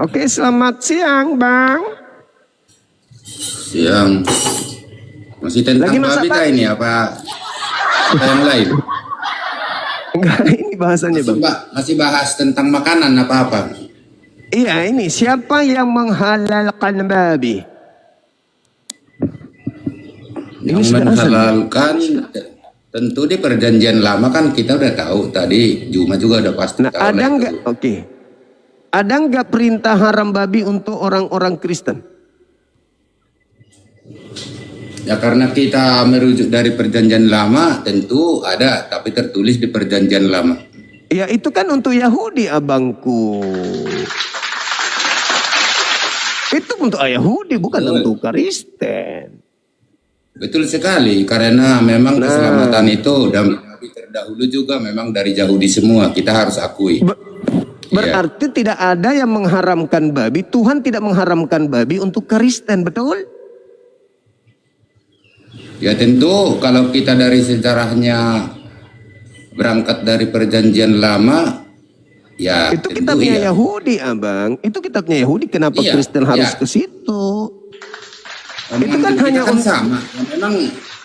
Oke, selamat siang, Bang. Siang. Masih tentang Lagi masak babi kah ini apa yang lain? Enggak, ini bahasanya, Bang. Masih bahas tentang makanan apa-apa? Iya, ini siapa yang menghalalkan babi? Yang menghalalkan tentu di perjanjian lama kan kita udah tahu tadi, Juma juga udah pasti Nah, tahu. ada nggak? Oke. Ada nggak perintah haram babi untuk orang-orang Kristen? Ya karena kita merujuk dari perjanjian lama tentu ada, tapi tertulis di perjanjian lama. Ya itu kan untuk Yahudi, abangku. Itu untuk Yahudi, bukan untuk Kristen. Betul sekali, karena memang keselamatan itu dan Nabi terdahulu juga memang dari Yahudi semua, kita harus akui. Berarti tidak ada yang mengharamkan babi. Tuhan tidak mengharamkan babi untuk Kristen, betul? Ya tentu kalau kita dari sejarahnya berangkat dari perjanjian lama, ya itu kitabnya Yahudi, abang. Itu kitabnya Yahudi. Kenapa Kristen harus ke situ? Itu kan hanya sama. Ya, memang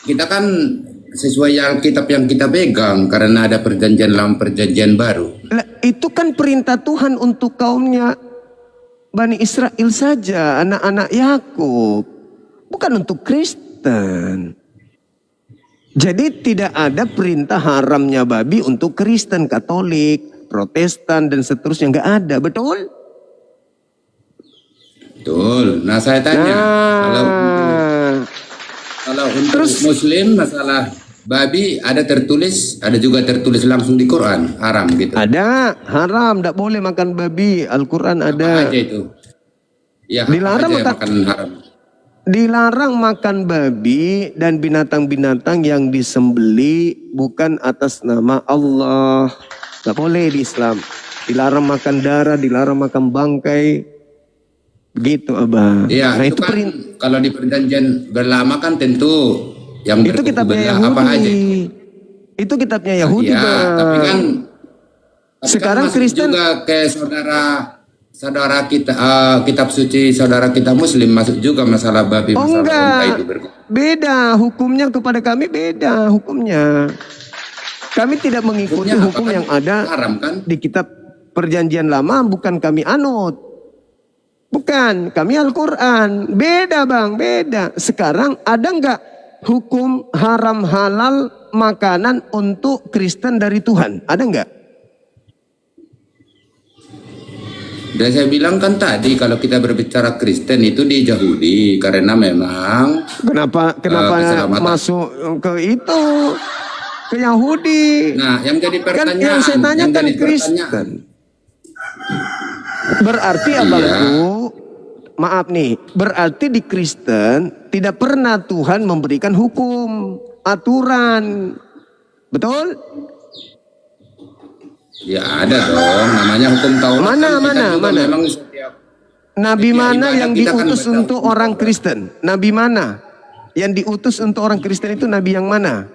kita kan sesuai Alkitab yang kita pegang karena ada perjanjian lama, perjanjian baru. Itu kan perintah Tuhan untuk kaumnya Bani Israel saja, anak-anak Yakub, bukan untuk Kristen. Jadi tidak ada perintah haramnya babi untuk Kristen, Katolik, Protestan dan seterusnya, nggak ada, betul? Betul. Nah saya tanya, kalau untuk Muslim masalah babi ada juga tertulis langsung di Quran haram gitu. Ada haram, tidak boleh makan babi. Al-Quran ada. Apa aja itu? Ya, dilarang makan haram. Dilarang makan babi dan binatang-binatang yang disembeli bukan atas nama Allah. Tidak boleh di Islam. Dilarang makan darah, dilarang makan bangkai. Begitu, abang. Iya, nah, itu kan kalau di perjanjian berlama kan tentu yang itu kitabnya Yahudi. Apa aja? Itu kitabnya Yahudi, ya, tapi kan sekarang Kristen juga ke saudara kita kitab suci saudara kita Muslim masuk juga masalah babi, masalah unta itu beda hukumnya kepada kami, beda hukumnya. Kami tidak mengikuti hukum yang ada haram, kan? Di kitab perjanjian lama, bukan kami anut. Bukan, kami Al-Quran. Beda, bang, beda. Sekarang ada nggak hukum haram halal makanan untuk Kristen dari Tuhan? Ada nggak? Dan saya bilang kan tadi kalau kita berbicara Kristen itu di Yahudi karena memang kenapa masuk ke itu ke Yahudi? Nah, yang jadi pertanyaan, yang saya tanya kan Kristen. Berarti abangku, maaf nih, berarti di Kristen tidak pernah Tuhan memberikan hukum, aturan, betul? Ya ada dong, namanya hukum Taurat. Mana? Nabi mana yang diutus untuk orang Kristen? Nabi mana yang diutus untuk orang Kristen itu nabi yang mana?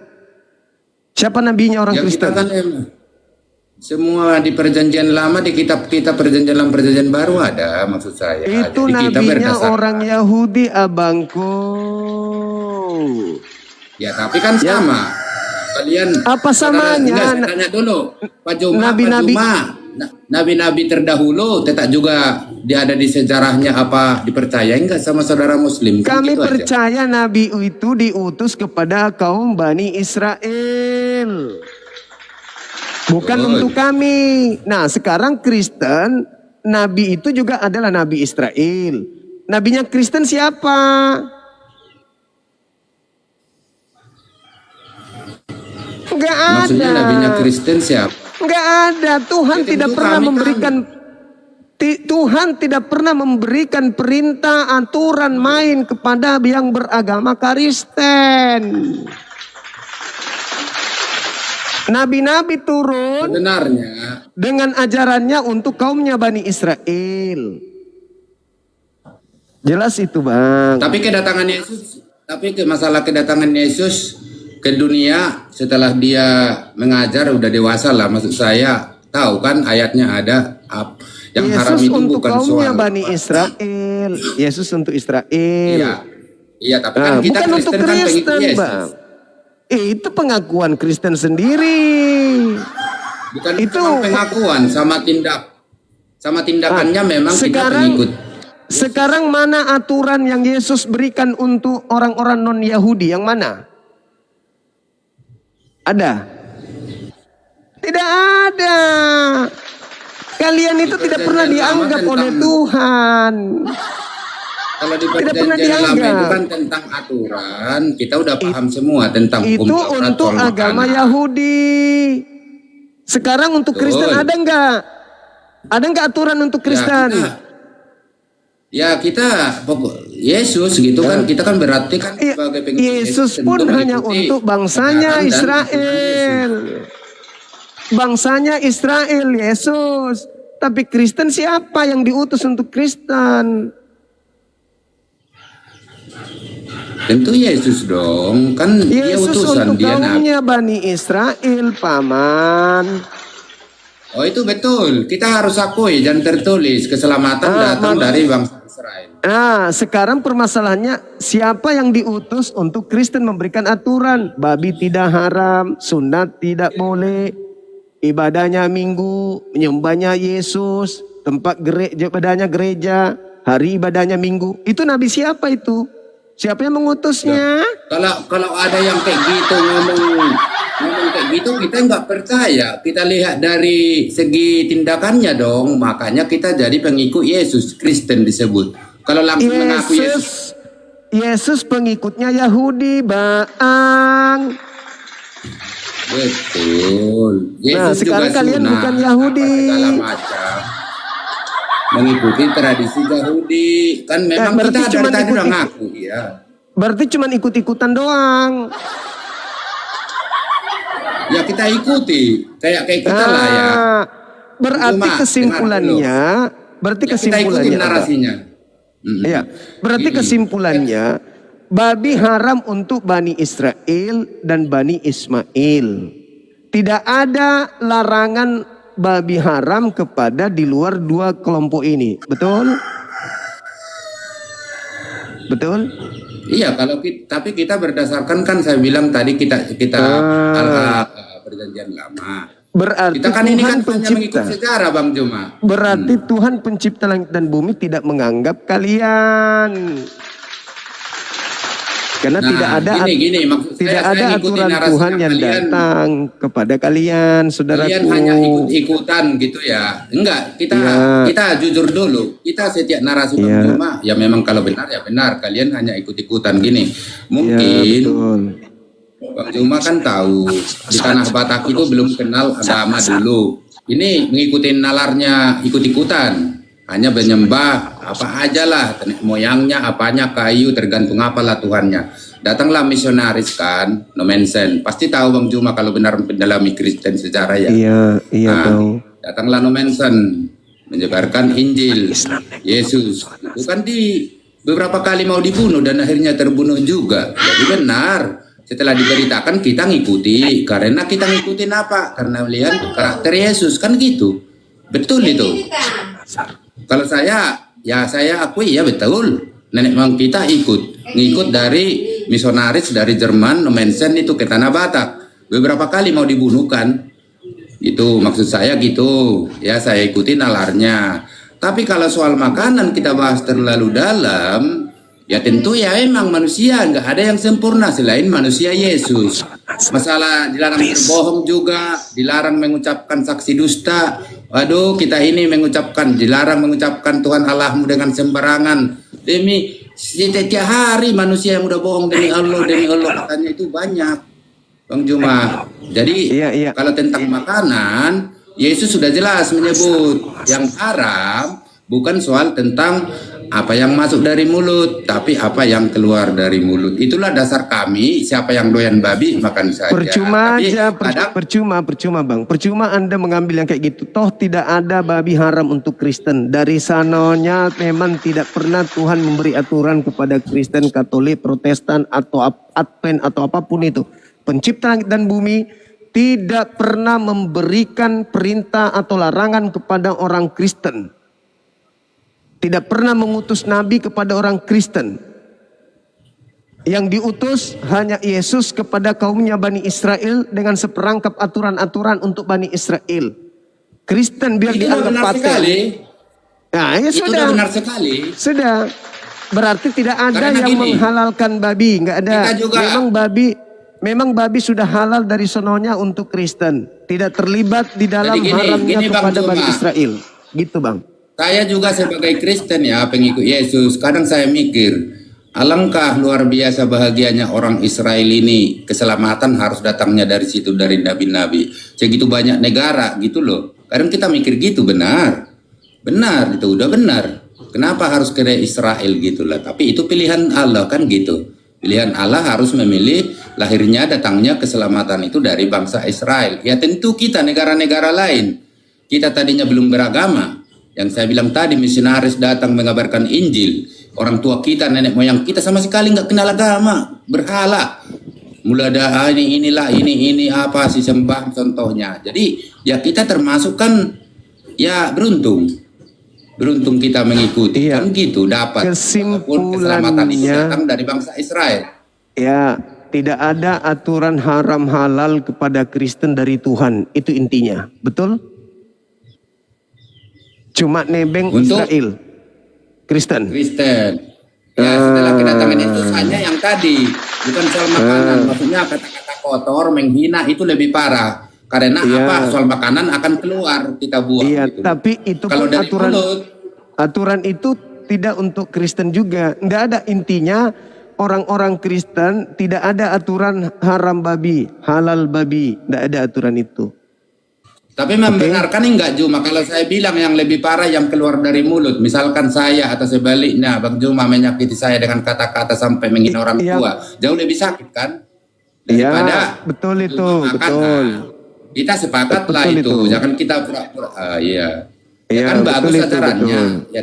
Siapa nabinya orang Kristen? Semua di perjanjian lama, di kitab-kitab perjanjian lama, perjanjian baru ada, maksud saya. Itu nabinya orang Yahudi, abangku. Ya tapi kan sama. Kalian apa samanya? Tanya dulu, Pak Juma, nabi-nabi terdahulu tetap juga dia ada di sejarahnya apa dipercaya enggak sama saudara Muslim? Kami gitu percaya aja. Nabi itu diutus kepada kaum Bani Israel. Bukan untuk kami. Nah, sekarang Kristen, Nabi itu juga adalah Nabi Israel. Nabinya Kristen siapa? Enggak ada. Maksudnya nabinya Kristen siapa? Enggak ada. Tuhan tidak pernah memberikan perintah aturan main kepada yang beragama Kristen. Nabi-nabi turun sebenarnya dengan ajarannya untuk kaumnya Bani Israel. Jelas itu, bang. Tapi masalah kedatangan Yesus ke dunia setelah dia mengajar udah dewasa lah, maksud saya tahu kan ayatnya ada Yang haram Yesus itu untuk bukan kaumnya soal Bani Israel. Yesus untuk Israel. Iya, iya, tapi kan kita Bukan untuk Kristen kan pengikut Kristen, Yesus. Bang. Itu pengakuan Kristen sendiri. Bukan Itu cuma pengakuan sama tindakannya memang kita pengikut. Sekarang mana aturan yang Yesus berikan untuk orang-orang non-Yahudi? Yang mana? Ada? Tidak ada. Kalian itu tidak pernah dianggap oleh Tuhan. Kalau di Tidak pernah perjanjian lama itu dianggap. kan tentang aturan, kita udah paham semua tentang hukum Itu Taurat untuk soal agama makanan. Yahudi. Sekarang untuk Betul. Kristen ada enggak? Ada enggak aturan untuk Kristen? Kita Yesus gitu kan, kita kan berarti kan sebagai pengikut Yesus tentu pun hanya mengikuti untuk bangsanya ajaran dan Israel. Bangsanya Israel, Yesus. Tapi Kristen siapa yang diutus untuk Kristen? Tentu Yesus dong, kan dia Yesus utusan, untuk dia nabi. kaumnya Bani Israel, Paman. Oh itu betul, kita harus akui dan tertulis keselamatan datang dari bangsa Israel. Nah, sekarang permasalahannya siapa yang diutus untuk Kristen memberikan aturan? Babi tidak haram, sunat tidak boleh, ibadahnya minggu, menyembahnya Yesus, tempat ibadahnya gereja, hari ibadahnya minggu. Itu nabi siapa itu? Siapa yang mengutusnya? Kalau ada yang kayak gitu ngomong kayak gitu, kita nggak percaya. Kita lihat dari segi tindakannya dong. Makanya kita jadi pengikut Yesus, Kristen disebut. Kalau langsung mengaku Yesus, Yesus pengikutnya Yahudi, Bang. betul. Yesus sekarang juga kalian sunat, bukan Yahudi. apa segala macam. Mengikuti tradisi Yahudi. Kan memang berarti kita dari cuman tadi udah ikut- ngaku, ya. Berarti cuma ikut-ikutan doang. Ya kita ikuti, kayak kita lah ya. Berarti Cuma, kesimpulannya, Ya, kita ikutin narasinya. Ya, berarti kesimpulannya babi haram untuk Bani Israel dan Bani Ismail. Tidak ada larangan babi haram kepada di luar dua kelompok ini. Betul? Betul? Iya, tapi kita berdasarkan kan saya bilang tadi kita perjanjian lama. Berarti Kita kan ini kan Tuhan hanya mengikut sejarah, Bang Juma. Berarti Tuhan pencipta langit dan bumi tidak menganggap kalian. Karena tidak ada maksud tidak saya ada ngikutin aturan narasinya Tuhan yang kalian. datang kepada kalian, saudaraku. Kalian hanya ikut-ikutan gitu ya. Enggak, kita jujur dulu. Kita setiap narasi Bang Juma, ya memang kalau benar ya benar. Kalian hanya ikut-ikutan gini. Mungkin betul. Bang Juma kan tahu di tanah Batak itu belum kenal agama dulu. Ini ngikutin nalarnya ikut-ikutan. Hanya menyembah apa aja lah, moyangnya, apanya, kayu, tergantung apalah Tuhannya. Datanglah misionaris kan, Nomensen. Pasti tahu Bang Juma kalau benar mendalami Kristen sejarah ya. Iya tahu. Datanglah Nomensen, menyebarkan Injil, Yesus. Itu kan beberapa kali mau dibunuh dan akhirnya terbunuh juga. Jadi benar. Setelah diberitakan kita ngikuti. Karena kita ngikutin apa? Karena melihat karakter Yesus kan gitu. Betul itu. Kalau saya akui ya betul. Nenek moyang kita ngikut dari misionaris dari Jerman, Nomensen itu ke Tanah Batak. Beberapa kali mau dibunuh kan. Itu maksud saya gitu. Ya saya ikuti nalarnya. Tapi kalau soal makanan kita bahas terlalu dalam, ya tentu ya emang manusia nggak ada yang sempurna selain manusia Yesus. Masalah dilarang berbohong juga, dilarang mengucapkan saksi dusta. Waduh, kita ini dilarang mengucapkan Tuhan Allahmu dengan sembarangan. Setiap hari manusia yang udah bohong demi Allah katanya itu banyak, Bang Juma. Jadi kalau tentang makanan, Yesus sudah jelas menyebut yang haram bukan soal tentang apa yang masuk dari mulut, tapi apa yang keluar dari mulut. Itulah dasar kami. Siapa yang doyan babi makan saja. Percuma Bang. Percuma Anda mengambil yang kayak gitu. Toh tidak ada babi haram untuk Kristen. Dari sanonya memang tidak pernah Tuhan memberi aturan kepada Kristen, Katolik, Protestan atau Advent atau apapun itu. Pencipta langit dan bumi tidak pernah memberikan perintah atau larangan kepada orang Kristen. tidak pernah mengutus nabi kepada orang Kristen. Yang diutus hanya Yesus kepada kaumnya Bani Israel dengan seperangkap aturan-aturan untuk Bani Israel. Kristen biar Itu udah dianggap benar paten. sekali. Nah, ya Itu sudah. udah benar sekali. Sudah. Berarti tidak ada Karena yang gini, menghalalkan babi, nggak ada. kita juga- Memang babi sudah halal dari sononya untuk Kristen. Tidak terlibat di dalam Jadi gini, haramnya gini, Bang kepada Bani Juma. Israel. Gitu Bang. Saya juga sebagai Kristen ya, pengikut Yesus, kadang saya mikir, alangkah luar biasa bahagianya orang Israel ini. Keselamatan harus datangnya dari situ, dari nabi-nabi. Segitu banyak negara gitu loh. Kadang kita mikir gitu, benar. Benar, itu udah benar. Kenapa harus ke Israel gitu lah. Tapi itu pilihan Allah kan gitu. Pilihan Allah harus memilih lahirnya datangnya keselamatan itu dari bangsa Israel. Ya tentu kita negara-negara lain. Kita tadinya belum beragama. Yang saya bilang tadi misionaris datang mengabarkan Injil. Orang tua kita, nenek moyang kita sama sekali nggak kenal agama, berhala. Mulai ada ini apa sih sembah contohnya. Jadi ya kita termasuk kan ya beruntung kita mengikuti Iya. kan gitu dapat. Walaupun keselamatan itu datang dari bangsa Israel. Ya, tidak ada aturan haram halal kepada Kristen dari Tuhan. Itu intinya. Betul? Cuma nebeng Untuk Israel. Kristen. Ya setelah kedatangan itu hanya yang tadi bukan soal makanan, maksudnya kata-kata kotor menghina itu lebih parah karena apa, soal makanan akan keluar kita buang. Iya, gitu. tapi itu Kalau pun dari aturan itu tidak untuk Kristen juga. Tidak ada intinya orang-orang Kristen tidak ada aturan haram babi, halal babi, tidak ada aturan itu. Tapi membenarkan enggak Juma kalau saya bilang yang lebih parah yang keluar dari mulut, misalkan saya atau sebaliknya Bang Juma menyakiti saya dengan kata-kata sampai menghina orang tua, jauh lebih sakit kan daripada betul itu, betul. Kita sepakat lah itu. Jangan kita pura-pura. Iya. Ya kan bagus acaranya. Ya,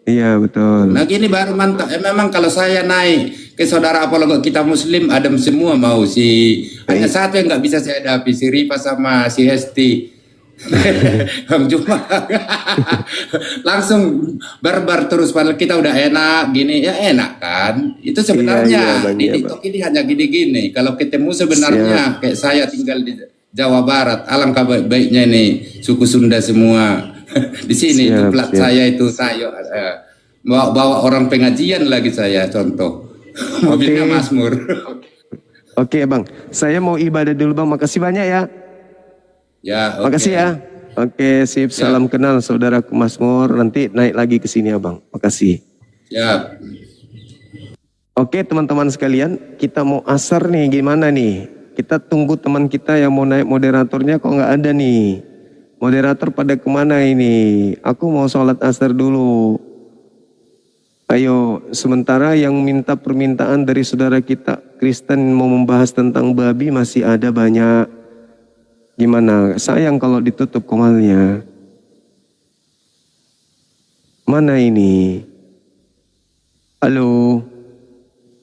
iya betul. Nah gini baru mantap. Memang kalau saya naik ke saudara apalagi kita Muslim adem semua mau si. Hanya satu yang nggak bisa saya hadapi si Rifa sama si Hesti. Bang Juma langsung barbar terus padahal kita udah enak gini ya enak kan itu sebenarnya di TikTok ini hanya gini-gini kalau ketemu sebenarnya kayak saya tinggal di Jawa Barat alangkah baik-baiknya nih suku Sunda semua di sini itu plat saya itu saya bawa orang pengajian lagi saya contoh mobilnya Mazmur. Oke Bang, saya mau ibadah dulu Bang, makasih banyak ya. Ya, makasih ya. Oke, sip. Salam kenal saudaraku Mazmur. Nanti naik lagi ke sini ya, Bang. Makasih. Ya. Oke, teman-teman sekalian, kita mau asar nih. Gimana nih? Kita tunggu teman kita yang mau naik moderatornya kok nggak ada nih. Moderator pada kemana ini? Aku mau sholat asar dulu. Ayo, sementara yang minta permintaan dari saudara kita Kristen mau membahas tentang babi masih ada banyak. Gimana? Sayang kalau ditutup komalnya. Mana ini? Halo,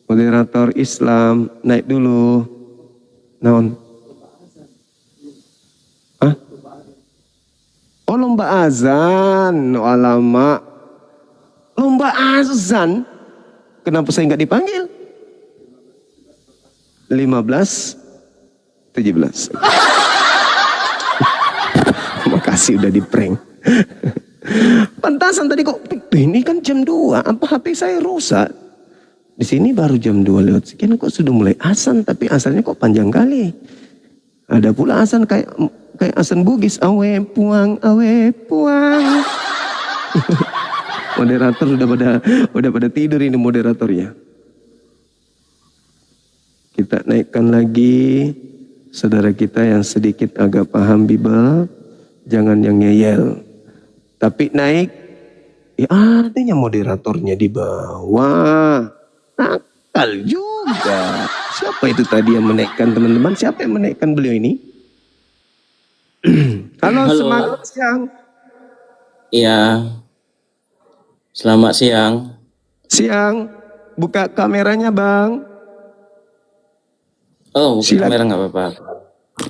moderator Islam, naik dulu. Naon? Hah? Oh lomba azan, alamak. Lomba azan? Kenapa saya nggak dipanggil? 15, 17. Makasih udah di prank. Pantasan tadi kok ini kan jam 2, apa HP saya rusak? Di sini baru jam 2 lewat sekian kok sudah mulai azan, tapi azannya kok panjang kali. Ada pula azan kayak azan Bugis, awe puang. Moderator udah pada tidur ini moderatornya. Kita naikkan lagi saudara kita yang sedikit agak paham Bible. Jangan yang ngeyel. Tapi naik, ya adanya moderatornya di bawah. Nakal juga. Siapa itu tadi yang menaikkan teman-teman? Siapa yang menaikkan beliau ini? Halo, semangat siang. Iya. Selamat siang. Siang. Buka kameranya Bang. Oh, buka kamera nggak apa-apa.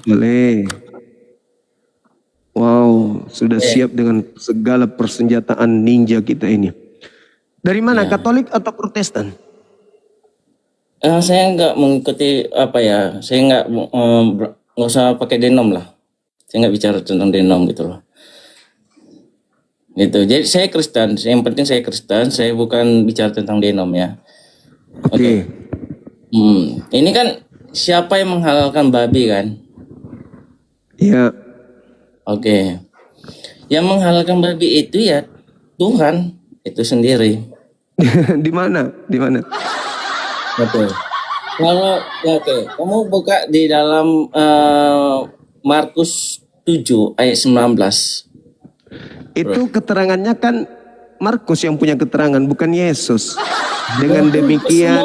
Boleh. Wow, sudah siap dengan segala persenjataan ninja kita ini. Dari mana? Ya. Katolik atau Protestan? Saya nggak mengikuti apa ya. Saya nggak usah pakai denom lah. Saya nggak bicara tentang denom gitu loh. Gitu. Jadi saya Kristen. Yang penting saya Kristen. Saya bukan bicara tentang denom ya. Oke. Ini kan siapa yang menghalalkan babi kan? Iya. Oke. Yang menghalalkan babi itu ya Tuhan itu sendiri. Di mana? Di mana? Betul. Kalau oke, kamu buka di dalam Markus 7 ayat 19. Itu keterangannya kan Markus yang punya keterangan, bukan Yesus. Dengan Semua demikian,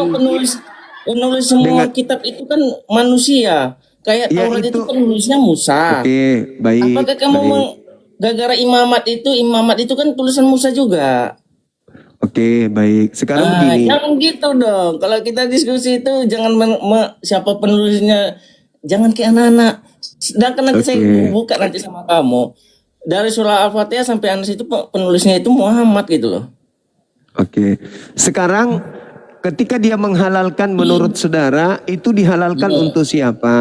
penulis semua kitab itu kan manusia. Kayak Ya, Taurat itu itu- penulisnya Musa. oke, baik. Apakah kamu baik. gara-gara imamat itu kan tulisan Musa juga. Oke, baik. Sekarang begini. Jangan gitu dong. Kalau kita diskusi itu jangan siapa penulisnya, jangan kayak anak-anak. Sedangkan nanti saya Oke. buka nanti sama kamu. Dari surah Al-Fatihah sampai Anas itu penulisnya itu Muhammad gitu loh. Oke. Sekarang ketika dia menghalalkan menurut saudara, itu dihalalkan untuk siapa?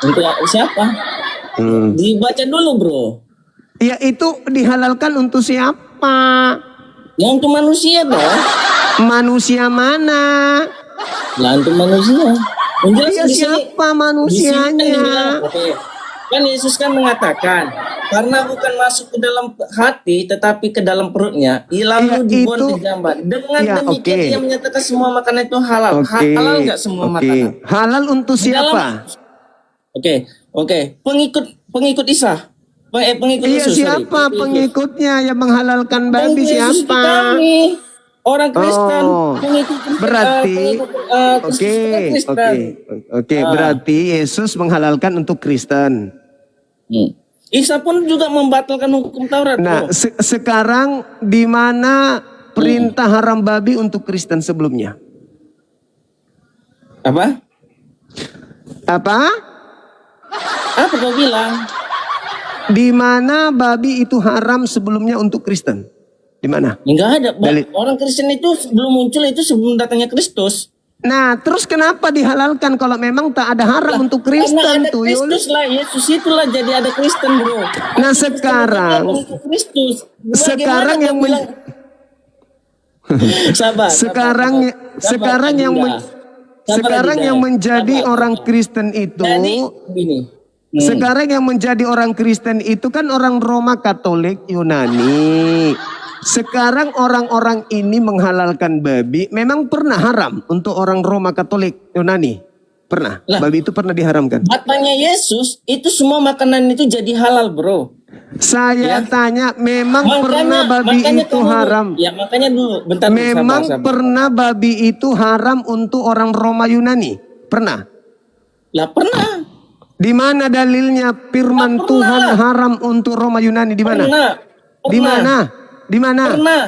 Untuk siapa? Hmm. Dibaca dulu bro. Ya, itu dihalalkan untuk siapa? Yang untuk manusia dong. Manusia mana? Lah untuk manusia. Yang jelas Dia di sini- siapa di sini kan manusianya? dibilang, oke. Kan Yesus kan mengatakan karena bukan masuk ke dalam hati tetapi ke dalam perutnya, lalu Ya, dibuang itu- ke jamban. Dengan Ya, demikian oke. ia menyatakan semua makanan itu halal. Oke. Halal nggak semua Oke. makanan? Halal untuk Di dalam- siapa? Oke. Pengikut Isa. Pengikut Iya, Yesus. sorry. siapa pengikutnya yang menghalalkan babi? Pengikut Yesus Siapa? kami. Orang Kristen, Oh, pengikut berarti Kristus oke, kita Kristen. oke. Berarti Yesus menghalalkan untuk Kristen. Isa pun juga membatalkan hukum Taurat. Nah, bro. sekarang di mana perintah haram babi untuk Kristen sebelumnya? Apa? Apa? Apa kau bilang? Di mana babi itu haram sebelumnya untuk Kristen? Di mana? Enggak ada. Dalil. Orang Kristen itu belum muncul itu sebelum datangnya Kristus. Nah, terus kenapa dihalalkan kalau memang tak ada haram untuk Karena Kristen, ada Tuyul? Kristus lah, Yesus itulah jadi ada Kristen, bro. Nah, sekarang Kristus. sekarang yang sabar. sekarang yang menjadi orang Kristen itu, Jadi begini. sekarang yang menjadi orang Kristen itu kan orang Roma Katolik Yunani. Sekarang orang-orang ini menghalalkan babi, memang pernah haram untuk orang Roma Katolik Yunani. Pernah. Lah. Babi itu pernah diharamkan. Batangnya Yesus itu semua makanan itu jadi halal, bro. Saya tanya, memang pernah babi makanya itu kamu- haram? Ya makanya dulu, bentar. Memang sabar. pernah babi itu haram untuk orang Roma Yunani? Pernah. Lah pernah. Di mana dalilnya firman Pernah. Tuhan haram untuk Roma Yunani? Di mana? Pernah. Di mana? Di mana? Pernah.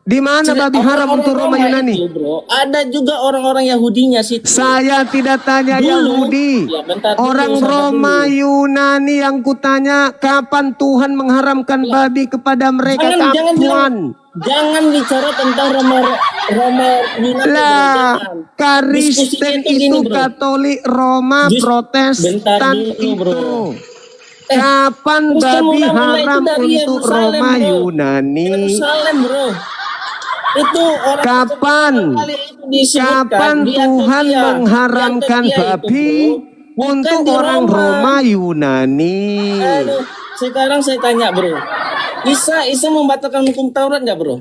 Di mana babi haram Orang-orang untuk Roma Yunani? itu, bro, ada juga orang-orang Yahudinya situ. Saya tidak tanya Dulu. Yahudi. Ya, bentar dulu, Orang sabar Roma dulu. Yunani yang kutanya kapan Tuhan mengharamkan babi kepada mereka? Jangan Kapan? jangan bicara tentang Roma Yunani. bro. Lah, Jangan. Kristen Diskusinya gini, itu bro. Katolik, Roma, Bentar Protestan dulu, bro. itu. Kapan Kristen babi mulai-mulai itu haram dari untuk Yerusalem, Roma bro. Yunani? Yerusalem, bro. Itu orang Kapan? kali itu disebutkan Kapan di Tuhan Antioquia. mengharamkan Di Antioquia babi itu, bro, bukan untuk di orang Roma Yunani? Aduh, sekarang saya tanya, bro. Isa membatalkan hukum Taurat nggak, bro?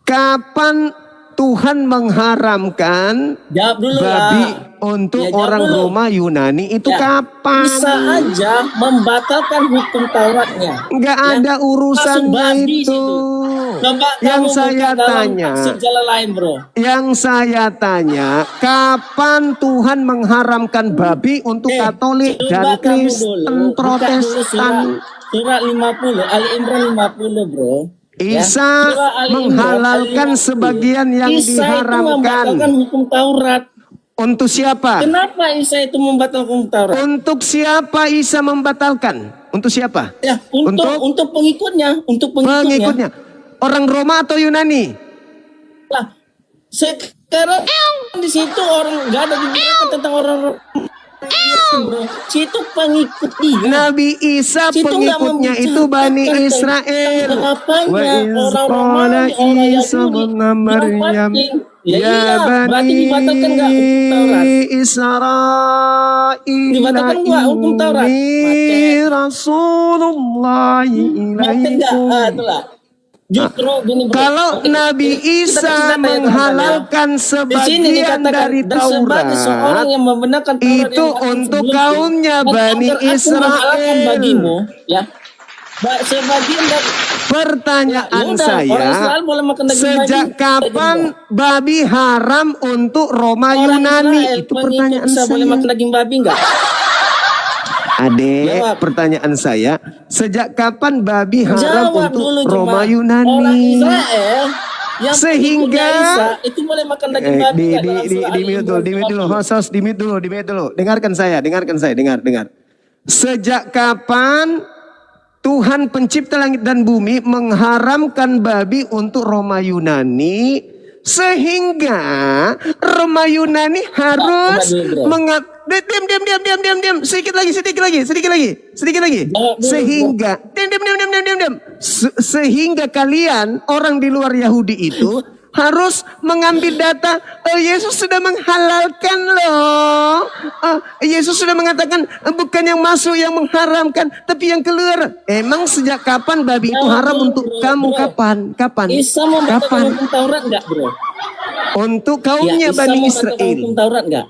Kapan Tuhan mengharamkan Jawab dulu babi lah. untuk Ya, jawab orang dulu. Roma Yunani? Itu Ya, kapan? Bisa aja membatalkan hukum Tauratnya. Nggak Ya, ada urusannya masuk babi itu. situ. Coba Yang kamu saya buka dalam tanya, tafsir jalan lain, bro. yang saya tanya, kapan Tuhan mengharamkan babi untuk Katolik Coba dan kamu dulu Kristen buka dulu Protestan? Surah 50, Ali Imran 50, bro. Ya. Isa Surah Ali Imran, menghalalkan Ali 50. sebagian yang Isa itu diharamkan. membatalkan hukum Taurat. Untuk siapa? Kenapa Isa itu membatalkan hukum Taurat? Untuk siapa Isa membatalkan? Untuk siapa? Ya, untuk pengikutnya, Pengikutnya. Orang Roma atau Yunani? Lah, sekarang di situ orang nggak ada dibicarakan tentang orang bro. Situ pengikut dia. Nabi Isa Situ nggak pengikutnya membicarakan itu Bani tentang Israel. apanya, Wa iz orang qala Romawi, orang Isa Yahudi. bin Yang Maryam, penting, ya ya iya, berarti dibatalkan nggak Bani hukum Taurat? Israel, Dibatalkan nggak hukum Taurat? inni Rasulullah Mati nggak? ilaikum. Itulah. Justru gini bro. Kalau Nabi Kita Isa kasih data ya, menghalalkan teman-teman ya. Di sini sebagian dikatakan, dari dan sebagai seorang Taurat, yang membenarkan Taurat itu yang ada untuk sebelumku, kaumnya dan Bani agar aku menghalalkan Israel. bagimu, ya. Sebagian dari Pertanyaan ya udah, orang saya, Israel boleh makan daging sejak babi. kapan babi haram untuk Roma Orang Yunani? Israel Itu pengikut pertanyaan Isa boleh makan saya. daging babi enggak? Adek, Jawab. pertanyaan saya, sejak kapan babi haram Jawab untuk dulu Roma Orang Yunani? Israel yang Sehingga pengikutnya Isa itu boleh makan daging babi enggak dalam surah di mute dulu, di mute dulu, host, di mute dulu. Dengarkan saya, dengar. Sejak kapan Tuhan pencipta langit dan bumi mengharamkan babi untuk Roma Yunani sehingga Roma Yunani harus diam. Sedikit lagi. Sehingga diam. Sehingga kalian orang di luar Yahudi itu harus mengambil data. Yesus sudah menghalalkan loh. Yesus sudah mengatakan bukan yang masuk yang mengharamkan, tapi yang keluar. Emang sejak kapan babi itu haram untuk kamu? Kapan? Isa membatalkan hukum Taurat enggak, bro? Untuk Ya, kaumnya Isa Bani membatalkan Israel. hukum Taurat enggak?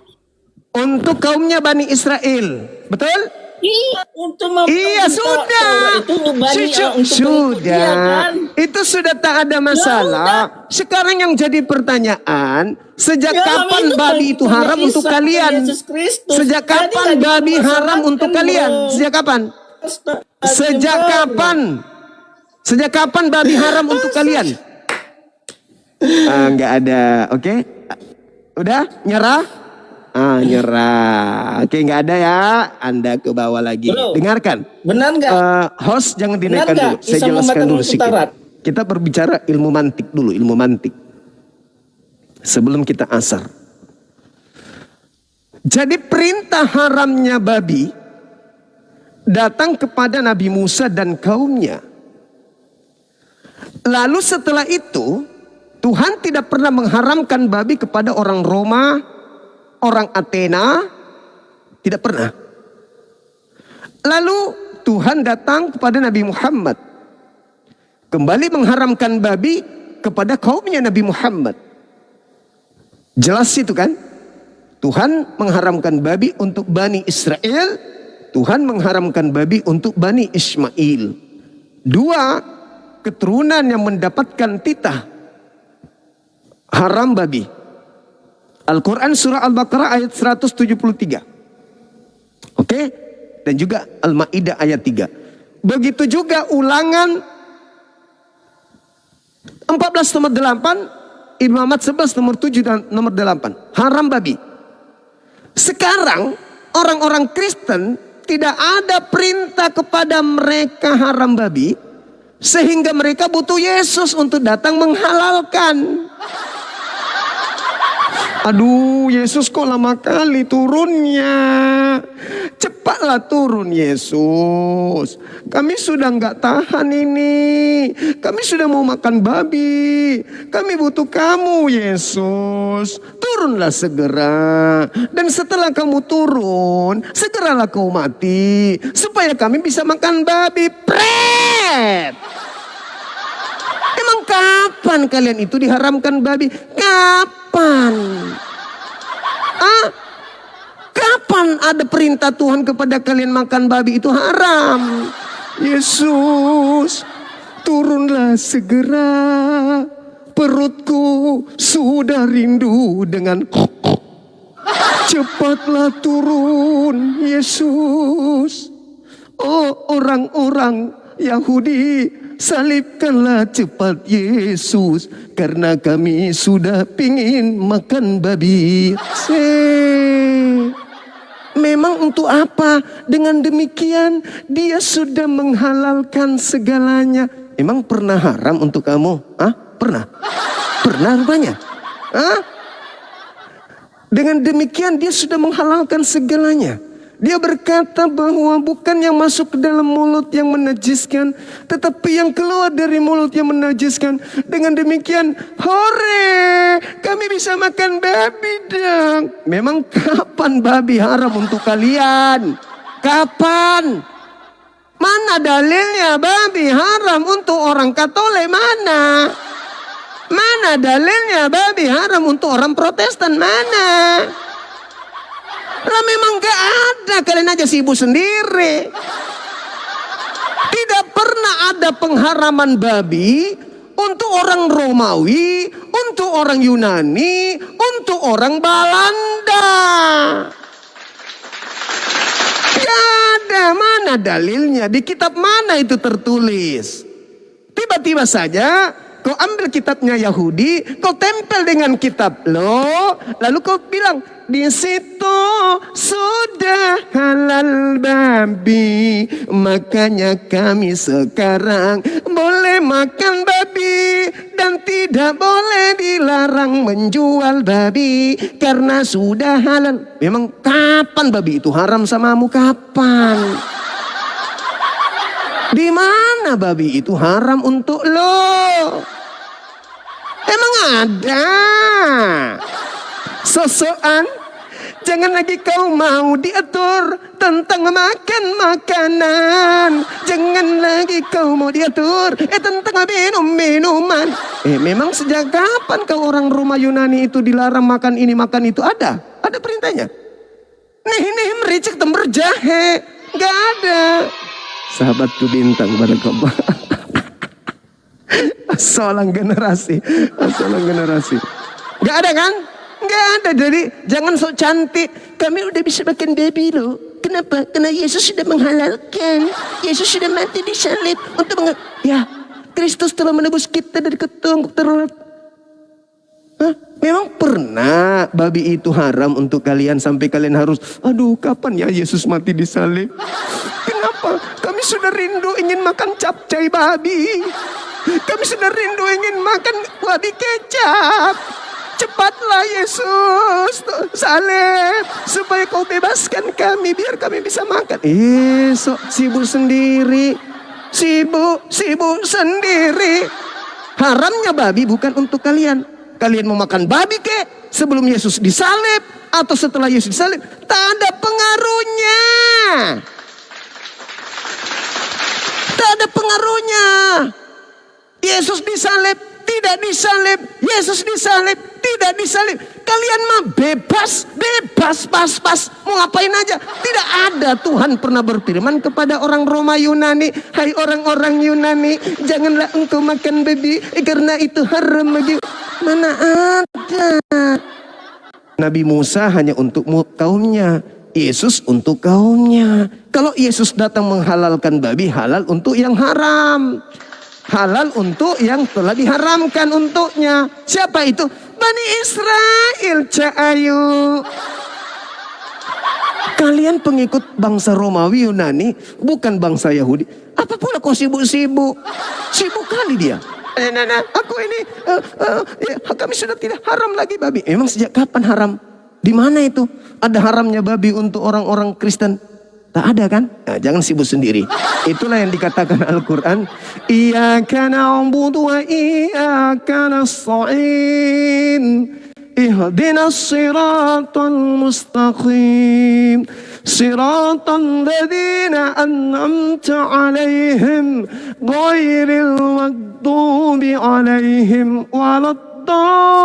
Untuk kaumnya Bani Israel. Betul? Iya, untuk Iya, sudah. Itu Bani untuk Sudah. dia, kan? Itu sudah tak ada masalah. Sekarang yang jadi pertanyaan, sejak Ya, kapan itu babi itu Tuhan haram Yesus, untuk kalian? Yesus Kristus. Sejak Jadi kapan nggak babi haram untuk dipermasalahkan, kalian? bro. Sejak kapan? Sejak kapan? Sejak kapan babi haram untuk kalian? Nggak ada, oke? Udah nyerah? Nyerah. Oke, nggak ada ya. Anda ke bawah lagi. Bro, Dengarkan. benar nggak? Host jangan Benar dinaikkan nggak? dulu. Saya Isa jelaskan membatalkan dulu hukum sedikit. Taurat? Kita berbicara ilmu mantik dulu, ilmu mantik. Sebelum kita asar. Jadi perintah haramnya babi datang kepada Nabi Musa dan kaumnya. Lalu setelah itu, Tuhan tidak pernah mengharamkan babi kepada orang Roma, orang Athena, tidak pernah. Lalu Tuhan datang kepada Nabi Muhammad, kembali mengharamkan babi kepada kaumnya Nabi Muhammad. Jelas itu kan? Tuhan mengharamkan babi untuk Bani Israel, Tuhan mengharamkan babi untuk Bani Ismail. Dua keturunan yang mendapatkan titah haram babi. Al-Quran surah Al-Baqarah ayat 173. Oke? Dan juga Al-Ma'idah ayat 3. Begitu juga Ulangan 14 nomor 8, Ibnu Ahmad 11 nomor 7 dan nomor 8. Haram babi. Sekarang orang-orang Kristen tidak ada perintah kepada mereka haram babi, sehingga mereka butuh Yesus untuk datang menghalalkan. Aduh, Yesus kok lama kali turunnya. Cepatlah turun Yesus. Kami sudah nggak tahan ini. Kami sudah mau makan babi. Kami butuh kamu Yesus. Turunlah segera. Dan setelah kamu turun, segeralah kau mati. Supaya kami bisa makan babi. Pret! Emang kapan kalian itu diharamkan babi? Kapan? Kapan ada perintah Tuhan kepada kalian makan babi itu haram? Yesus, turunlah segera. Perutku sudah rindu dengan cepatlah turun Yesus. Oh orang-orang Yahudi, salibkanlah cepat Yesus, karena kami sudah pingin makan babi. Memang untuk apa? Dengan demikian dia sudah menghalalkan segalanya. Emang pernah haram untuk kamu? Hah? Pernah? Pernah rupanya? Hah? Dengan demikian dia sudah menghalalkan segalanya. Dia berkata bahwa bukan yang masuk ke dalam mulut yang menajiskan, tetapi yang keluar dari mulut yang menajiskan. Dengan demikian, hore, kami bisa makan babi dong. Memang kapan babi haram untuk kalian? Kapan? Mana dalilnya babi haram untuk orang Katolik? Mana? Mana dalilnya babi haram untuk orang Protestan? Mana? Lah memang gak ada, kalian aja sibuk sendiri. Tidak pernah ada pengharaman babi untuk orang Romawi, untuk orang Yunani, untuk orang Belanda. Gak ada, mana dalilnya? Di kitab mana itu tertulis? Tiba-tiba saja kau ambil kitabnya Yahudi, kau tempel dengan kitab lo, lalu kau bilang, di situ sudah halal babi, makanya kami sekarang boleh makan babi dan tidak boleh dilarang menjual babi karena sudah halal. Memang kapan babi itu haram samamu? Kapan? Di mana babi itu haram untuk lo? Emang ada? Sosokan. Jangan lagi kau mau diatur tentang makan makanan. Jangan lagi kau mau diatur tentang minum minuman. Memang sejak kapan kau orang Roma Yunani itu dilarang makan ini makan itu? Ada perintahnya. Nih mericik tember jahe. Gak ada. Sahabatku bintang pada kau. Asalang generasi. Gak ada kan? Gak ada. Jadi jangan sok cantik. Kami udah bisa makan babi loh. Kenapa? Karena Yesus sudah menghalalkan. Yesus sudah mati di salib untuk ya, Kristus telah menebus kita dari ketonggok terlalu. Memang pernah babi itu haram untuk kalian sampai kalian harus, aduh kapan ya Yesus mati di salib? Kenapa? Kami sudah rindu ingin makan capcay babi. Kami sudah rindu ingin makan babi kecap. Cepatlah Yesus salib supaya kau bebaskan kami biar kami bisa makan. Sok sibuk sendiri. Sibuk sendiri. Haramnya babi bukan untuk kalian. Kalian mau makan babi kek sebelum Yesus disalib atau setelah Yesus disalib, tak ada pengaruhnya. Tak ada pengaruhnya. Yesus disalib, tidak disalib. Yesus disalib, tidak disalib. Kalian mah bebas, pas. Mau ngapain aja. Tidak ada. Tuhan pernah berfirman kepada orang Roma Yunani, hai orang-orang Yunani, janganlah engkau makan babi karena itu haram bagi. Mana ada. Nabi Musa hanya untuk kaumnya, Yesus untuk kaumnya. Kalau Yesus datang menghalalkan babi, halal untuk yang haram. Halal untuk yang telah diharamkan untuknya. Siapa itu? Bani Israel, Cahayu. Kalian pengikut bangsa Romawi Yunani, bukan bangsa Yahudi. Apa pula kau sibuk-sibuk? Sibuk kali dia. Aku ini, kami sudah tidak haram lagi babi. Emang sejak kapan haram? Di mana itu? Ada haramnya babi untuk orang-orang Kristen? Tak ada kan? Nah, jangan sibuk sendiri. Itulah yang dikatakan Al-Quran. Iyyaka na'budu wa iyyaka nasta'in. Ihdinas siratal mustaqim. Siratal ladzina an'amta 'alaihim ghairil maghdubi 'alaihim waladdallin.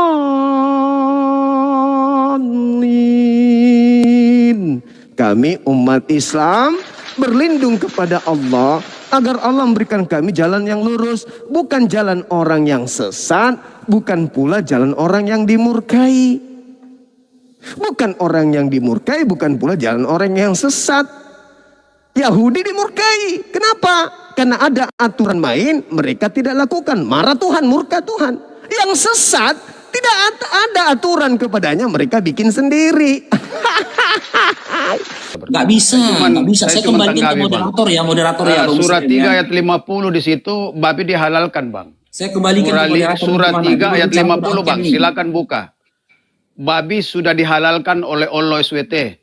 Kami umat Islam berlindung kepada Allah agar Allah memberikan kami jalan yang lurus, bukan jalan orang yang sesat, bukan pula jalan orang yang dimurkai. Bukan orang yang dimurkai, bukan pula jalan orang yang sesat. Yahudi dimurkai. Kenapa? Karena ada aturan main, mereka tidak lakukan. Marah Tuhan, murka Tuhan. Yang sesat tidak ada aturan kepadanya, mereka bikin sendiri. Nggak bisa. Saya kembalikan ke moderator ya, Bang Surat Muslim, 3 ya. ayat 50 di situ babi dihalalkan, Bang. Saya kembalikan ke moderator. Surat Bang. 3 ayat Dulu 50, Bang. ini. Silakan buka. Babi sudah dihalalkan oleh Allah SWT.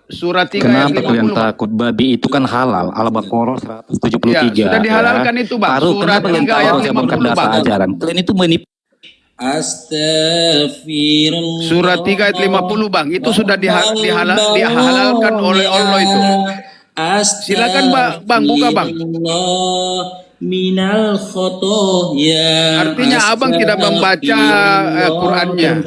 Surat 3 ayat Kenapa kalian 50, Bang. takut? Babi itu kan halal. Al-Baqarah 173. Ya, sudah dihalalkan itu, Bang. Taruh, Surat kenapa kalian 3 ayat taruh saya bongkar 50, data Bang. ajaran? Kalian itu menipu. Astagfirullah. Surat 3 ayat 50, Bang. Itu sudah dihalalkan oleh Allah itu. Silakan, Bang, buka, Bang. Minal khotoya. Artinya abang tidak membaca Qur'annya.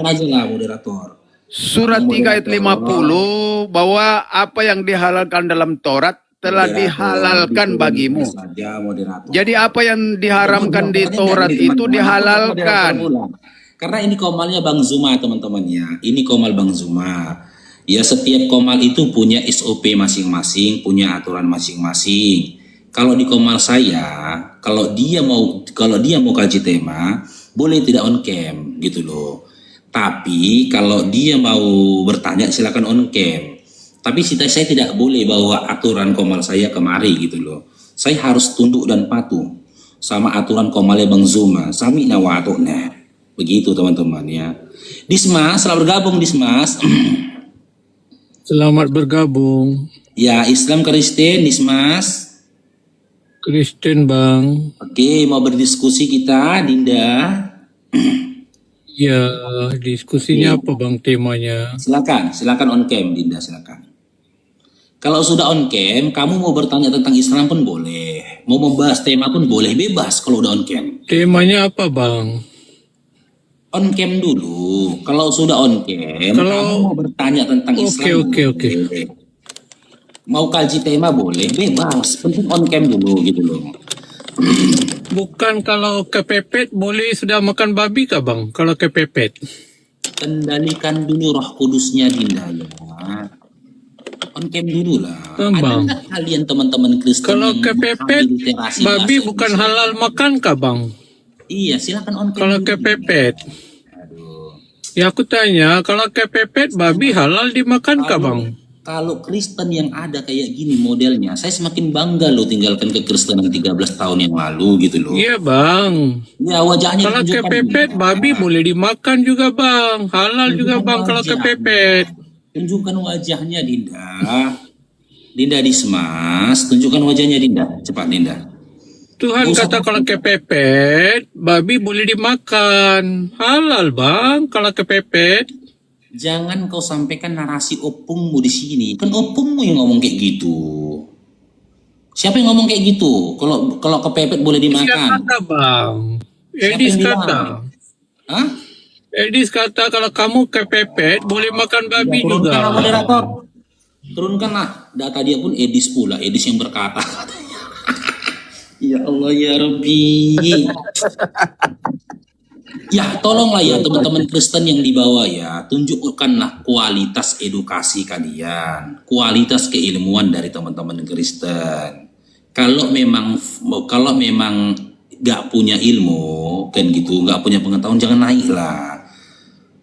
Surat 3 ayat 50 bahwa apa yang dihalalkan dalam Taurat telah dihalalkan bagimu. Jadi apa yang diharamkan di Taurat itu dihalalkan. Karena ini komalnya Bang Zuma, teman-teman ya. Ini komal Bang Zuma. Ya, setiap komal itu punya SOP masing-masing, punya aturan masing-masing. Kalau di komal saya, kalau dia mau kaji tema, boleh tidak on cam gitu loh. Tapi kalau dia mau bertanya silakan on cam. Tapi saya tidak boleh bawa aturan komal saya kemari gitu loh. Saya harus tunduk dan patuh sama aturan komalnya Bang Zuma. Sami'na wa atu'na. Begitu teman-teman ya. Dismas, selamat bergabung Dismas. Selamat bergabung. Ya, Islam Kristen Dismas. Kristen, Bang. Oke, mau berdiskusi kita, Dinda. Ya, diskusinya apa Bang temanya? Silakan on cam Dinda, silakan. Kalau sudah on cam, kamu mau bertanya tentang Islam pun boleh. Mau membahas tema pun boleh, bebas kalau udah on cam. Temanya apa Bang? On cam dulu. Kalau sudah on cam, kamu mau bertanya tentang Islam. Oke. Mau kaji tema boleh, bebas. Penting on cam dulu gitu loh. Bukan kalau kepepet boleh sudah makan babi kah Bang? Kalau kepepet. Kendalikan dulu roh kudusnya Dinda ya. On cam dulu lah. Bang. Ada kalian teman-teman Kristen Kalau yang kepepet literasi babi bahasa bukan Indonesia? halal makan kah Bang? Iya, silakan on cam. Kalau dulu. kepepet. Aduh. Ya aku tanya, kalau kepepet babi halal dimakan kah Bang? Kalau Kristen yang ada kayak gini modelnya, saya semakin bangga loh tinggalkan kekristenan 13 tahun yang lalu gitu loh. Iya Bang. Ya wajahnya Kalau tunjukkan kepepet dulu. babi boleh dimakan juga Bang. Halal juga Bang kalau wajah. kepepet. Tunjukkan wajahnya Dinda. Dinda Dismas, tunjukkan wajahnya Dinda. Cepat Dinda. Tuhan kata kalau kepepet, babi boleh dimakan. Halal Bang kalau kepepet. Jangan kau sampaikan narasi opungmu di sini. Kan opungmu yang ngomong kayak gitu. Siapa yang ngomong kayak gitu? Kalau kepepet boleh Siapa dimakan. kata Bang? Siapa Edis yang bilang? kata. Hah? Edis kata kalau kamu kepepet boleh makan babi Turunkanlah juga. moderator. Turunkanlah. Data dia pun Edis pula. Edis yang berkata katanya. Ya Allah ya Rabbi. Ya tolonglah ya teman-teman Kristen yang di bawah ya. Tunjukkanlah kualitas edukasi kalian. Kualitas keilmuan dari teman-teman Kristen. Kalau memang gak punya ilmu kan gitu, gak punya pengetahuan, jangan naik lah.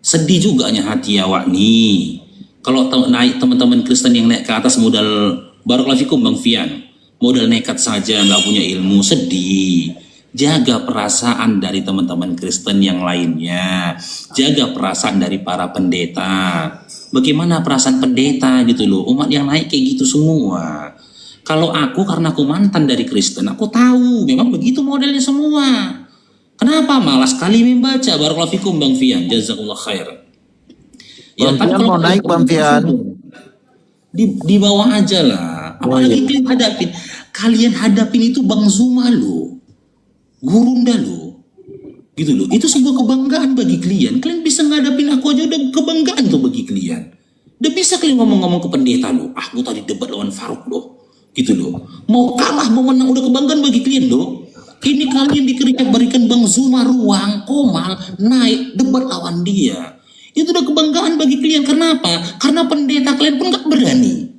Sedih juga hati awak nih. Kalau naik teman-teman Kristen yang naik ke atas modal barakallahu fikum Bang Fian, modal nekat saja nggak punya ilmu, sedih. Jaga perasaan dari teman-teman Kristen yang lainnya, jaga perasaan dari para pendeta. Bagaimana perasaan pendeta gitu loh, umat yang naik kayak gitu semua. Kalau aku karena aku mantan dari Kristen, aku tahu memang begitu modelnya semua. Kenapa malas sekali membaca? Barakallahu fikum Bang Fian, jazakallah khair. Bang Fian mau naik Bang Fian. Di bawah aja lah. Apalagi kalian hadapin itu Bang Zuma loh. Gurunda loh. Gitu loh. Itu sebuah kebanggaan bagi kalian. Kalian bisa ngadapin aku aja udah kebanggaan tuh bagi kalian. Udah bisa kalian ngomong-ngomong ke pendeta loh. Ah, gue tadi debat lawan Faruk loh. Gitu loh. Mau kalah, mau menang udah kebanggaan bagi kalian loh. Ini kalian berikan Bang Zuma ruang, komal, naik, debat lawan dia. Itu udah kebanggaan bagi kalian. Kenapa? Karena pendeta kalian pun gak berani.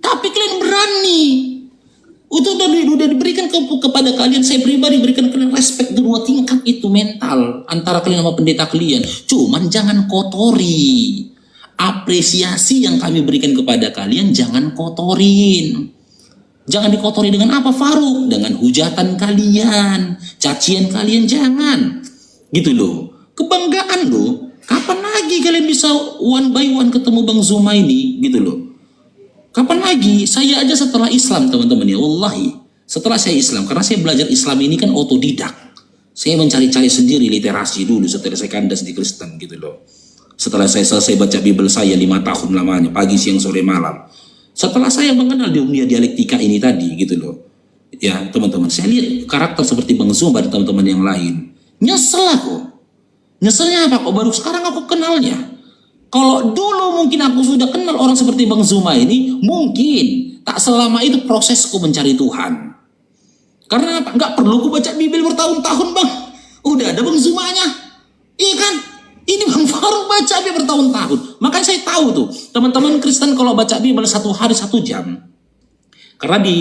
Tapi kalian berani. Itu udah diberikan kepada kalian. Saya pribadi berikan kalian respect dua tingkat itu mental antara kalian sama pendeta kalian. Cuman jangan kotori. apresiasi yang kami berikan kepada kalian jangan kotorin. Jangan dikotori dengan apa, Faruk? Dengan hujatan kalian, cacian kalian, jangan. Gitu loh. Kebanggaan loh. Kapan lagi kalian bisa one by one ketemu Bang Zuma ini? Gitu loh. Kapan lagi? Saya aja setelah Islam, teman-teman ya, wallahi. Setelah saya Islam, karena saya belajar Islam ini kan otodidak. Saya mencari-cari sendiri literasi dulu setelah saya kandas di Kristen gitu loh. Setelah saya selesai baca Bible saya 5 tahun lamanya, pagi, siang, sore, malam. Setelah saya mengenal dunia dialektika ini tadi gitu loh. Ya teman-teman, saya lihat karakter seperti Bang Zuma dan teman-teman yang lain. Nyesel aku. Nyeselnya apa kok baru sekarang aku kenalnya. Kalau dulu mungkin aku sudah kenal orang seperti Bang Zuma ini, mungkin tak selama itu prosesku mencari Tuhan. Karena apa? Nggak perlu aku baca Bible bertahun-tahun Bang. Udah ada Bang Zumanya. Iya kan? Ini Bang Faruk baca Bible bertahun-tahun. Makanya saya tahu tuh, teman-teman Kristen kalau baca Bible 1 hari 1 jam. Karena di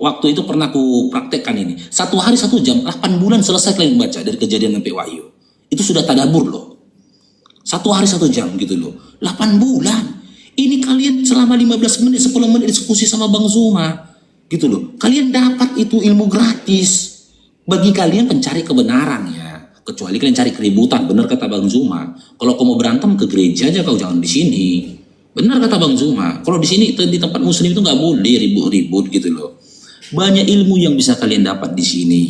waktu itu pernah aku praktekkan ini. 1 hari 1 jam, 8 bulan selesai kalian baca dari Kejadian sampai Wahyu. Itu sudah tadabur loh. 1 hari 1 jam gitu loh. 8 bulan. Ini kalian selama 15 menit, 10 menit diskusi sama Bang Zuma. Gitu loh. Kalian dapat itu ilmu gratis. Bagi kalian pencari kebenaran ya. Kecuali kalian cari keributan, benar kata Bang Zuma. Kalau kau mau berantem ke gereja aja, kau jangan di sini. Benar kata Bang Zuma. Kalau di sini di tempat muslim itu nggak boleh ribut-ribut gitu loh. Banyak ilmu yang bisa kalian dapat di sini.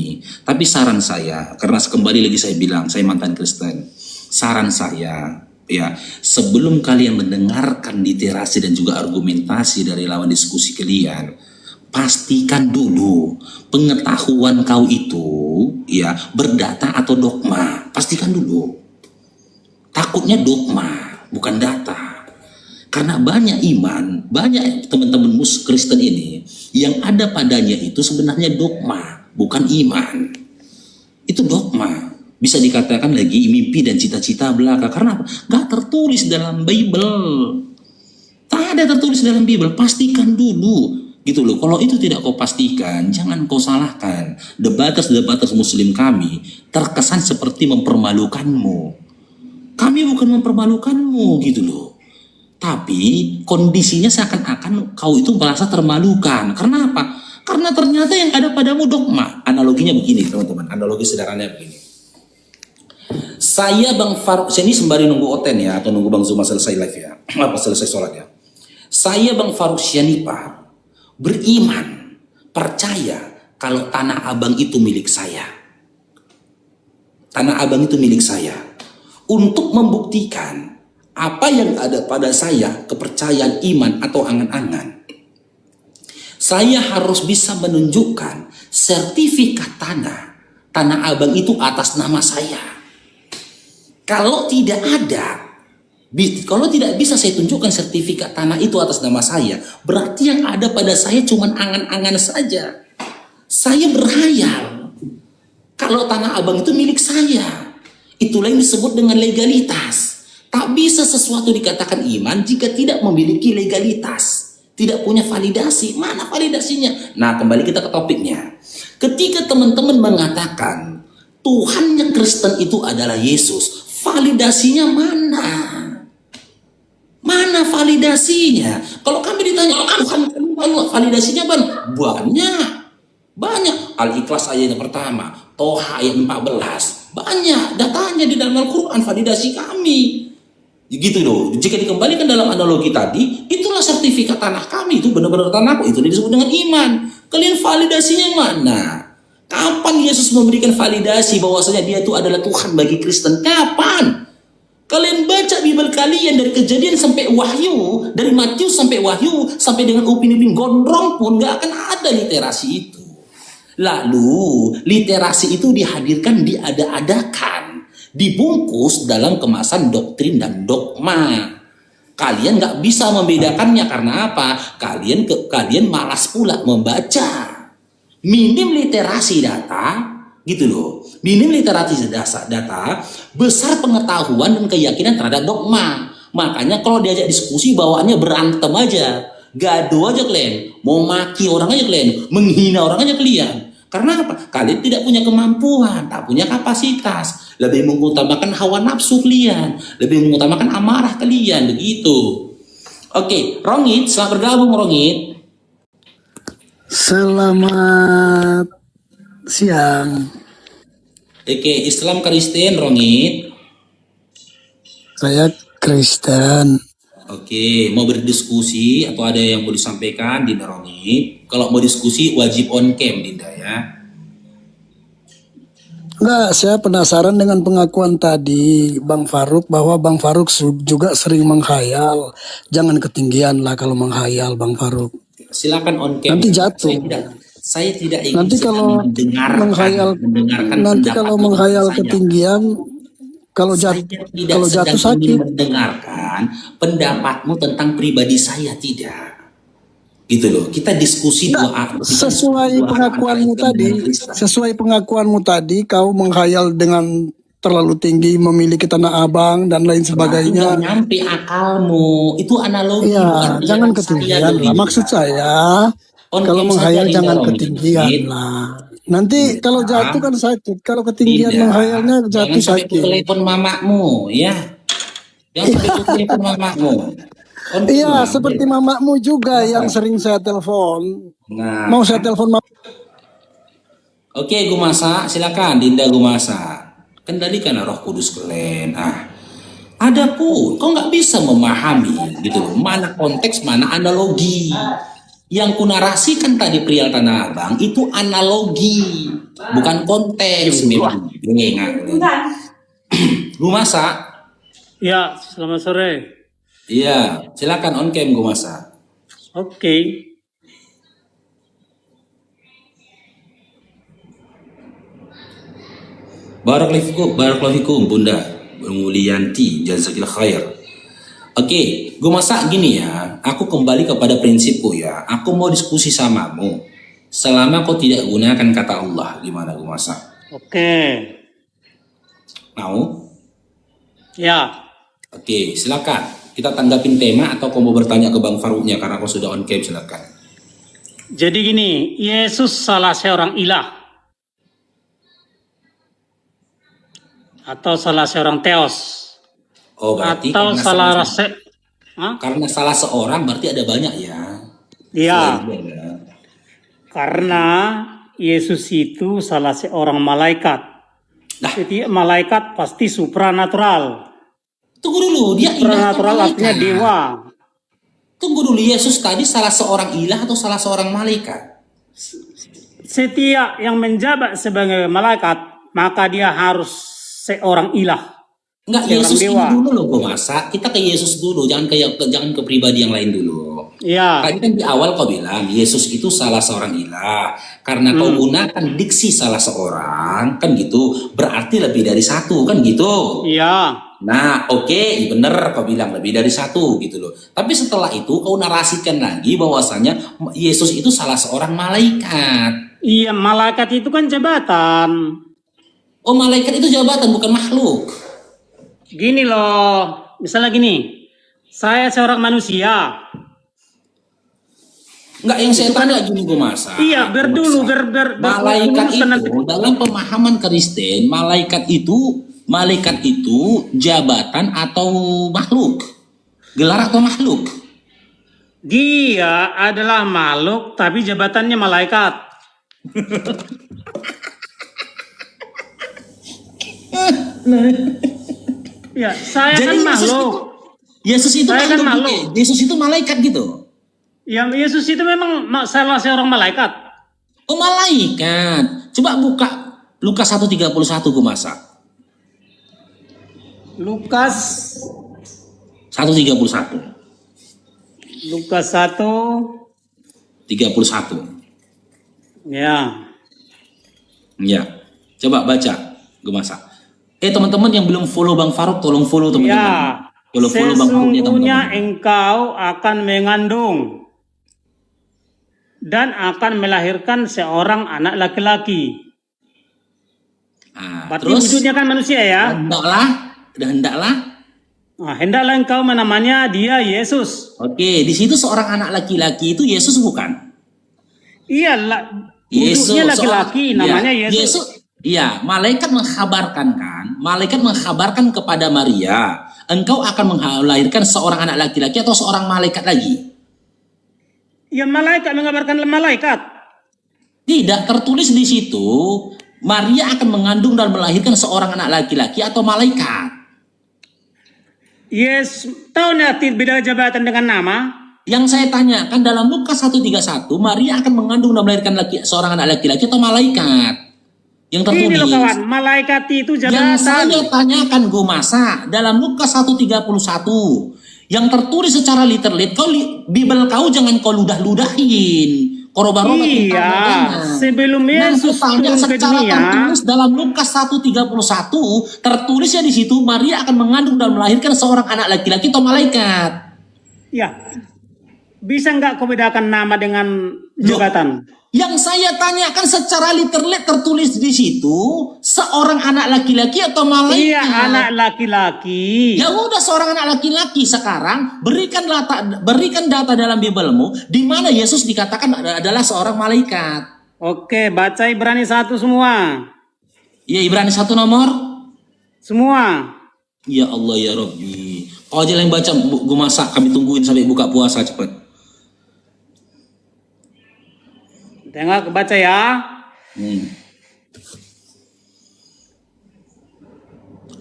Tapi saran saya, karena kembali lagi saya bilang, saya mantan Kristen. Saran saya, ya sebelum kalian mendengarkan literasi dan juga argumentasi dari lawan diskusi kalian, pastikan dulu pengetahuan kau itu ya berdata atau dogma. Pastikan dulu. Takutnya dogma, bukan data. Karena banyak iman, banyak teman-teman Kristen ini yang ada padanya itu sebenarnya dogma, bukan iman. Itu dogma. Bisa dikatakan lagi mimpi dan cita-cita belaka. Karena apa? Gak tertulis dalam Bible. Tak ada tertulis dalam Bible. Pastikan dulu. Gitu loh, kalau itu tidak kau pastikan, jangan kau salahkan. Debaters muslim kami terkesan seperti mempermalukanmu. Kami bukan mempermalukanmu gitu loh. Tapi kondisinya seakan-akan kau itu merasa termalukan. Karena apa? Karena ternyata yang ada padamu dogma. Analoginya begini teman-teman, analogi sederhananya begini. Saya Bang Faruk, saya ini sembari nunggu Oten ya, atau nunggu Bang Zuma selesai live ya, apa selesai sholat ya. Saya Bang Faruk Sianipar beriman, percaya kalau Tanah Abang itu milik saya. Tanah Abang itu milik saya. Untuk membuktikan apa yang ada pada saya, kepercayaan, iman atau angan-angan, saya harus bisa menunjukkan sertifikat Tanah Abang itu atas nama saya. Kalau tidak ada, kalau tidak bisa saya tunjukkan sertifikat tanah itu atas nama saya, berarti yang ada pada saya cuma angan-angan saja. Saya berhayal. Kalau Tanah Abang itu milik saya. Itulah yang disebut dengan legalitas. Tak bisa sesuatu dikatakan iman jika tidak memiliki legalitas. Tidak punya validasi. Mana validasinya? Nah, kembali kita ke topiknya. Ketika teman-teman mengatakan Tuhannya Kristen itu adalah Yesus, validasinya mana? Mana validasinya? Kalau kami ditanya, Tuhan Allah, validasinya banyak. Al-Ikhlas ayat yang pertama, Toha ayat 14, banyak datanya di dalam Al-Quran, validasi kami. Gitu loh. Jika dikembalikan dalam analogi tadi, itulah sertifikat tanah kami, itu benar-benar tanahku, itu disebut dengan iman. Kalian validasinya mana? Kapan Yesus memberikan validasi bahwasanya dia itu adalah Tuhan bagi Kristen? Kapan? Kalian baca Bible kalian dari Kejadian sampai Wahyu, dari Matius sampai Wahyu, sampai dengan upin-upin gondrong pun gak akan ada literasi itu. Lalu literasi itu dihadirkan, diada-adakan, dibungkus dalam kemasan doktrin dan dogma. Kalian gak bisa membedakannya karena apa? Kalian malas pula membaca. Minim literasi data, gitu loh. Minim literasi data, besar pengetahuan dan keyakinan terhadap dogma. Makanya kalau diajak diskusi bawaannya berantem aja, gaduh aja kalian, mau maki orang aja kalian, menghina orang aja kalian. Karena apa? Kalian tidak punya kemampuan, tak punya kapasitas. lebih mengutamakan hawa nafsu kalian, lebih mengutamakan amarah kalian, begitu. Oke, Rongit, selamat bergabung Rongit. Selamat siang. Oke, Islam Kristen Rongit. Saya Kristen. Oke, mau berdiskusi atau ada yang mau disampaikan Dinda Rongit? Kalau mau diskusi wajib on cam Dinda ya. Enggak, saya penasaran dengan pengakuan tadi Bang Faruk bahwa Bang Faruk juga sering menghayal. Jangan ketinggian lah kalau menghayal Bang Faruk. Silakan on cam. Nanti jatuh. Saya tidak ingin Nanti kalau mendengarkan nanti kalau menghayal ketinggian, kalau jatuh sakit. Mendengarkan pendapatmu tentang pribadi saya, tidak. Gitu loh. Kita diskusi Sesuai pengakuanmu tadi, kau menghayal dengan terlalu tinggi, memiliki Tanah Abang dan lain sebagainya. Tidak nyampe akalmu. Itu analogi. Ya, jangan ketinggian lah. Maksud saya, kalau menghayal jangan ketinggian lah. Nanti kalau jatuh kan sakit. Kalau ketinggian menghayalnya jatuh sakit. Jangan sampai telepon mamamu, ya. Jangan sampai telepon mamamu. Iya, seperti mamamu juga yang sering saya telepon. Nah. Mau saya telepon mama. Oke, Gumasa, silakan Dinda Gumasa. Kendalikan Roh Kudus kalian. Adapun kau nggak bisa memahami gitu loh, mana konteks, mana analogi. Yang kunarasikan tadi perihal Tanah Abang itu analogi, bukan konteks memang. Gumasa. Ya, selamat sore. Iya, silakan on cam Gumasa. Oke. Barakallahu Bunda Mulianti, jazakillah khair. Oke, gue masak gini ya. Aku kembali kepada prinsipku ya. Aku mau diskusi samamu selama kau tidak gunakan kata Allah. Gimana gue masak? Oke. Mau? Ya. Oke, silakan. Kita tanggapin tema atau kau mau bertanya ke Bang Faruknya karena kau sudah on cam, silakan. Jadi gini, Yesus salah seorang ilah. Atau salah seorang teos. Oh, berarti atau salah karena salah seorang berarti ada banyak ya. Iya. Karena Yesus itu salah seorang malaikat. Jadi malaikat pasti supranatural. Tunggu dulu, dia supranatural artinya dewa. Tunggu dulu, Yesus tadi salah seorang ilah atau salah seorang malaikat? Setiap yang menjabat sebagai malaikat, maka dia harus seorang ilah. Enggak, Yesus ini dulu loh gue masak. Kita ke Yesus dulu, jangan ke pribadi yang lain dulu. Iya. Tadi kan di awal kau bilang Yesus itu salah seorang ilah. Karena kau gunakan diksi salah seorang, kan gitu. Berarti lebih dari satu, kan gitu. Iya. Nah, oke, bener kau bilang lebih dari satu gitu loh. Tapi setelah itu kau narasikan lagi bahwasanya Yesus itu salah seorang malaikat. Iya, malaikat itu kan jabatan. Oh, malaikat itu jabatan, bukan makhluk. Gini loh, misalnya gini, saya seorang manusia. Enggak, yang saya tanya gini gue masa. Iya, malaikat itu dalam pemahaman Kristen, malaikat itu jabatan atau makhluk? Gelar atau makhluk? Dia adalah makhluk, tapi jabatannya malaikat. Ya, saya jadi kan makhluk. Yesus itu makhluk. Yesus itu malaikat gitu. Ya, Yesus itu memang salah seorang malaikat. Oh, malaikat. Coba buka Lukas 1:31 gue masak. Lukas 1:31. Lukas 1:31. Ya. Ya. Coba baca, gue masak. Teman-teman yang belum follow Bang Faruk, tolong follow teman-teman. Ya. Follow Bang Faruk ya, teman-teman. Sesungguhnya engkau akan mengandung dan akan melahirkan seorang anak laki-laki. Berarti wujudnya kan manusia ya. Hendaklah. Hendaklah engkau menamanya dia Yesus. Oke, di situ seorang anak laki-laki itu Yesus bukan? Iya, wujudnya laki-laki, namanya Yesus. Iya, malaikat mengkhabarkan kan? Malaikat mengkhabarkan kepada Maria, engkau akan melahirkan seorang anak laki-laki atau seorang malaikat lagi? Ya malaikat mengabarkan malaikat. Tidak tertulis di situ Maria akan mengandung dan melahirkan seorang anak laki-laki atau malaikat. Yes, tahu nanti beda jabatan dengan nama? Yang saya tanyakan dalam Lukas 1:31, Maria akan mengandung dan melahirkan seorang anak laki-laki atau malaikat? Yang tertulis. Ini loh kawan, malaikat itu jabatan. Yang saya tanyakan Gumasa dalam Lukas 1:31 yang tertulis secara literal, Bible kau jangan kau ludah-ludahin. Iya, sebelum Yesus turun ke dunia, tertulis dalam Lukas 1:31 tertulisnya di situ Maria akan mengandung dan melahirkan seorang anak laki-laki atau malaikat. ya, bisa nggak kau bedakan nama dengan jabatan? Yang saya tanyakan secara literal tertulis di situ seorang anak laki-laki atau malaikat. Iya, anak laki-laki. Ya udah seorang anak laki-laki. Sekarang berikan data dalam Biblemu di mana Yesus dikatakan adalah seorang malaikat. Oke, baca Ibrani 1 semua. Ya, Ibrani 1 nomor Semua. ya Allah ya Rabbi. Kau aja yang baca, gue masak, kami tungguin sampai buka puasa cepat. Tengok baca ya.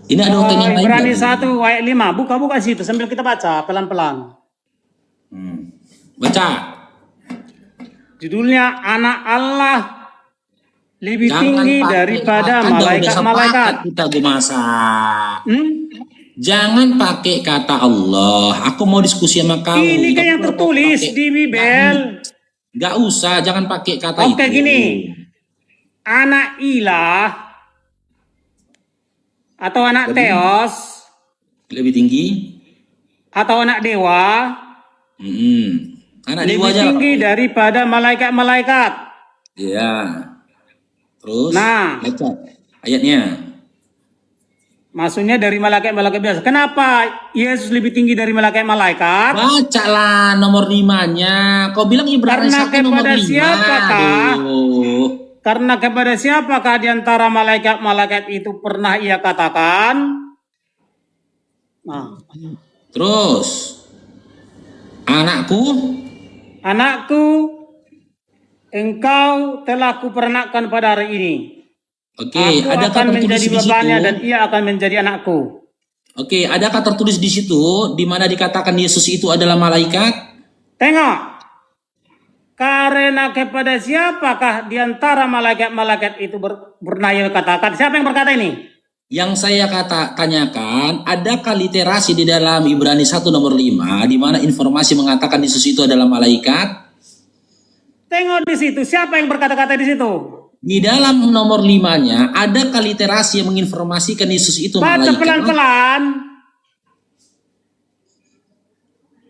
Ini ada hotel yang lain. Ibrani 1 ayat 5. Buka-buka situ sambil kita baca pelan-pelan. Baca. Judulnya anak Allah lebih Jangan tinggi pakai daripada kata, udah malaikat-malaikat. sepakat kita gue masak. Jangan pakai kata Allah. Aku mau diskusi sama kamu. Ini kan yang tertulis di Bible. Gak usah, jangan pakai kata itu. Oke, gini. Anak ilah atau anak teos Lebih tinggi. atau anak dewa Anak lebih dewa aja. tinggi daripada malaikat-malaikat. Iya. Terus Nah. baca ayatnya. Maksudnya dari malaikat-malaikat biasa. Kenapa Yesus lebih tinggi dari malaikat-malaikat? Bacalah nomor 5-nya. Kau bilang Ibrani Karena 1 nomor kepada 5. siapakah? Aduh. Karena kepada siapakah di antara malaikat-malaikat itu pernah ia katakan? Nah, Terus anakku, engkau telah kuperanakkan pada hari ini. Oke, Aku adakah akan tertulis menjadi di situ? bapaknya dan ia akan menjadi anakku. Oke, adakah tertulis di situ di mana dikatakan Yesus itu adalah malaikat? Tengok. Karena kepada siapakah di antara malaikat-malaikat itu pernah ia katakan? Siapa yang berkata ini? Yang saya tanyakan, adakah literasi di dalam Ibrani 1 nomor 5 di mana informasi mengatakan Yesus itu adalah malaikat? Tengok di situ, siapa yang berkata-kata di situ? Di dalam nomor 5-nya, adakah literasi yang menginformasikan Yesus itu Baca malaikat? pelan-pelan.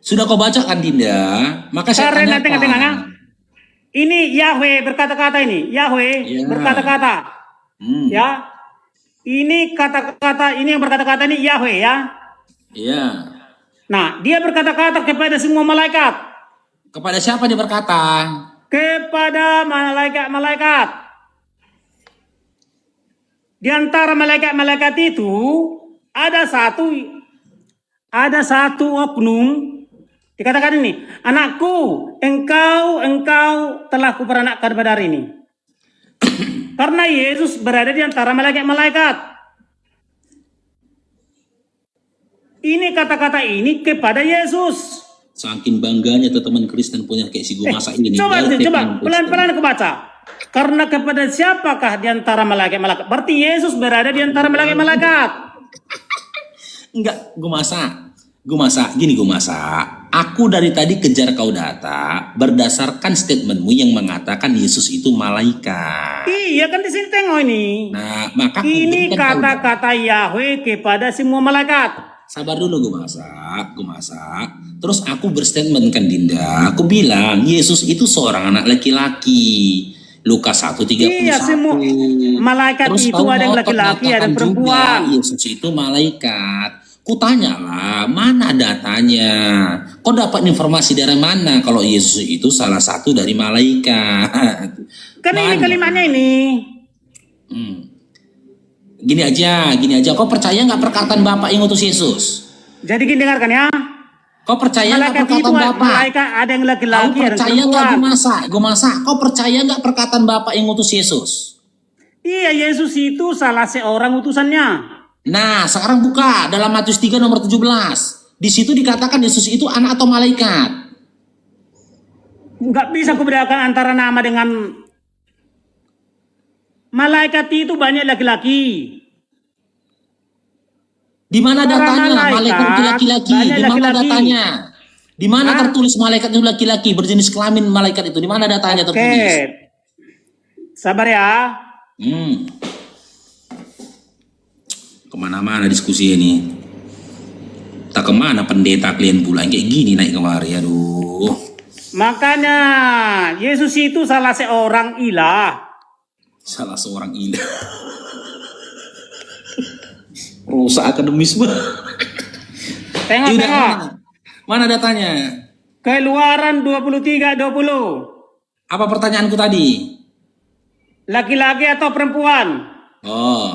Sudah kau baca kan Dinda? Maka saya Karena tanyakan. tengah-tengahnya, ini Yahweh berkata-kata ini. Yahweh Ya. berkata-kata. Ya. Ini kata-kata, ini yang berkata-kata ini Yahweh ya. Iya. Nah, dia berkata-kata kepada semua malaikat. Kepada siapa dia berkata? Kepada malaikat-malaikat. Di antara malaikat-malaikat itu ada satu oknum dikatakan ini, anakku, engkau telah kuperanakkan pada hari ini. Karena Yesus berada di antara malaikat-malaikat. Ini kata-kata ini kepada Yesus. Saking bangganya teman Kristen punya kayak si Gumasa ini. Coba pelan-pelan aku baca. Karena kepada siapakah di antara malaikat-malaikat? Berarti Yesus berada di antara malaikat-malaikat. Enggak, Gumasa. Gini Gumasa. Aku dari tadi kejar kau data berdasarkan statementmu yang mengatakan Yesus itu malaikat. Iya kan di sini tengok ini. Nah, maka Ini kata-kata Yahweh kepada semua malaikat. Sabar dulu Gumasa. Terus aku berstatement kan Dinda. Aku bilang Yesus itu seorang anak laki-laki. Lukas 1:31. Iya, semua malaikat Terus itu kau ada yang ngotot laki-laki, ada mengatakan perempuan. juga Yesus itu malaikat. Kutanyalah, mana datanya? Kau dapat informasi dari mana kalau Yesus itu salah satu dari malaikat? Kan ini Mana? kalimatnya ini. Gini aja. Kau percaya nggak perkataan Bapak yang ngutus Yesus? Jadi gini dengarkan ya. Kau percaya nggak Malaikat itu perkataan Bapak? malaikat ada yang Kau laki-laki, ada yang percaya nggak perempuan. Gue masak? Kau percaya nggak perkataan Bapak yang ngutus Yesus? Iya, Yesus itu salah seorang utusannya. Nah, sekarang buka dalam Matius 3 nomor 17. Di situ dikatakan Yesus itu anak atau malaikat. Nggak bisa kubedakan antara nama dengan malaikat itu banyak laki-laki. Di mana Para datanya? Malaikat itu laki-laki. banyak Di mana laki-laki. datanya? Di mana Hah? tertulis malaikat itu laki-laki, berjenis kelamin malaikat itu? Di mana datanya Oke, tertulis? sabar ya. Kemana-mana diskusi ini. Tak kemana pendeta kalian pula kayak gini naik kemari, aduh. Makanya Yesus itu salah seorang ilah. Salah seorang ilah. Rusak akademis banget. Tengok. Mana datanya? Keluaran 23:20. Apa pertanyaanku tadi? Laki-laki atau perempuan? Oh,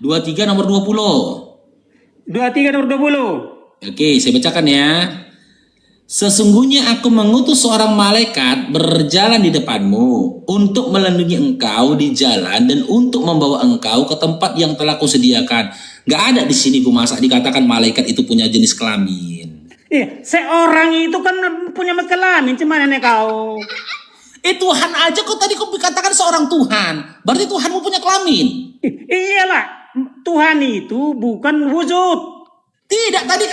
23 nomor 20. 23 nomor 20. Oke, saya bacakan ya. Sesungguhnya aku mengutus seorang malaikat berjalan di depanmu untuk melindungi engkau di jalan dan untuk membawa engkau ke tempat yang telah kusediakan. Gak ada di sini masak dikatakan malaikat itu punya jenis kelamin. Seorang itu kan punya kelamin, cuman nih kau. Tuhan aja kok tadi kau katakan seorang Tuhan. Berarti Tuhanmu punya kelamin. Iyalah, Tuhan itu bukan wujud. Tidak, tadi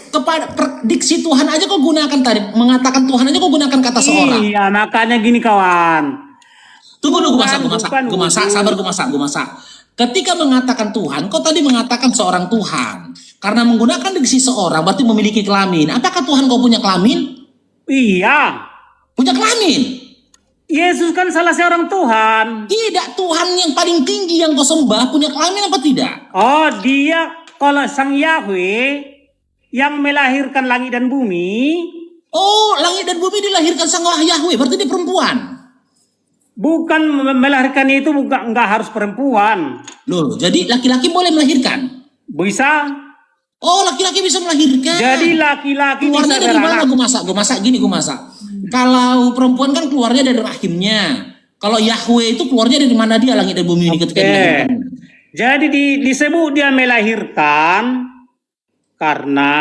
kepada diksi Tuhan aja kau gunakan tadi. Mengatakan Tuhan aja kau gunakan kata seorang. Iya, makanya gini kawan. Tunggu dulu, gue masak. Ketika mengatakan Tuhan, kau tadi mengatakan seorang Tuhan. Karena menggunakan diksi seorang berarti memiliki kelamin. Apakah Tuhan kau punya kelamin? Iya. Punya kelamin? Yesus kan salah seorang Tuhan. Tidak, Tuhan yang paling tinggi yang kau sembah punya kelamin apa tidak? Oh, dia kalau Sang Yahweh yang melahirkan langit dan bumi. Oh, langit dan bumi dilahirkan Sang Yahweh, berarti dia perempuan. Bukan melahirkan itu nggak harus perempuan. Loh, jadi laki-laki boleh melahirkan? Bisa. Oh, laki-laki bisa melahirkan. Jadi laki-laki bisa keluarnya dari mana? beranak. Gue masak. Kalau perempuan kan keluarnya dari rahimnya. Kalau Yahweh itu keluarnya dari mana dia langit dan bumi ini ketika dilahirkan? Jadi disebut dia melahirkan karena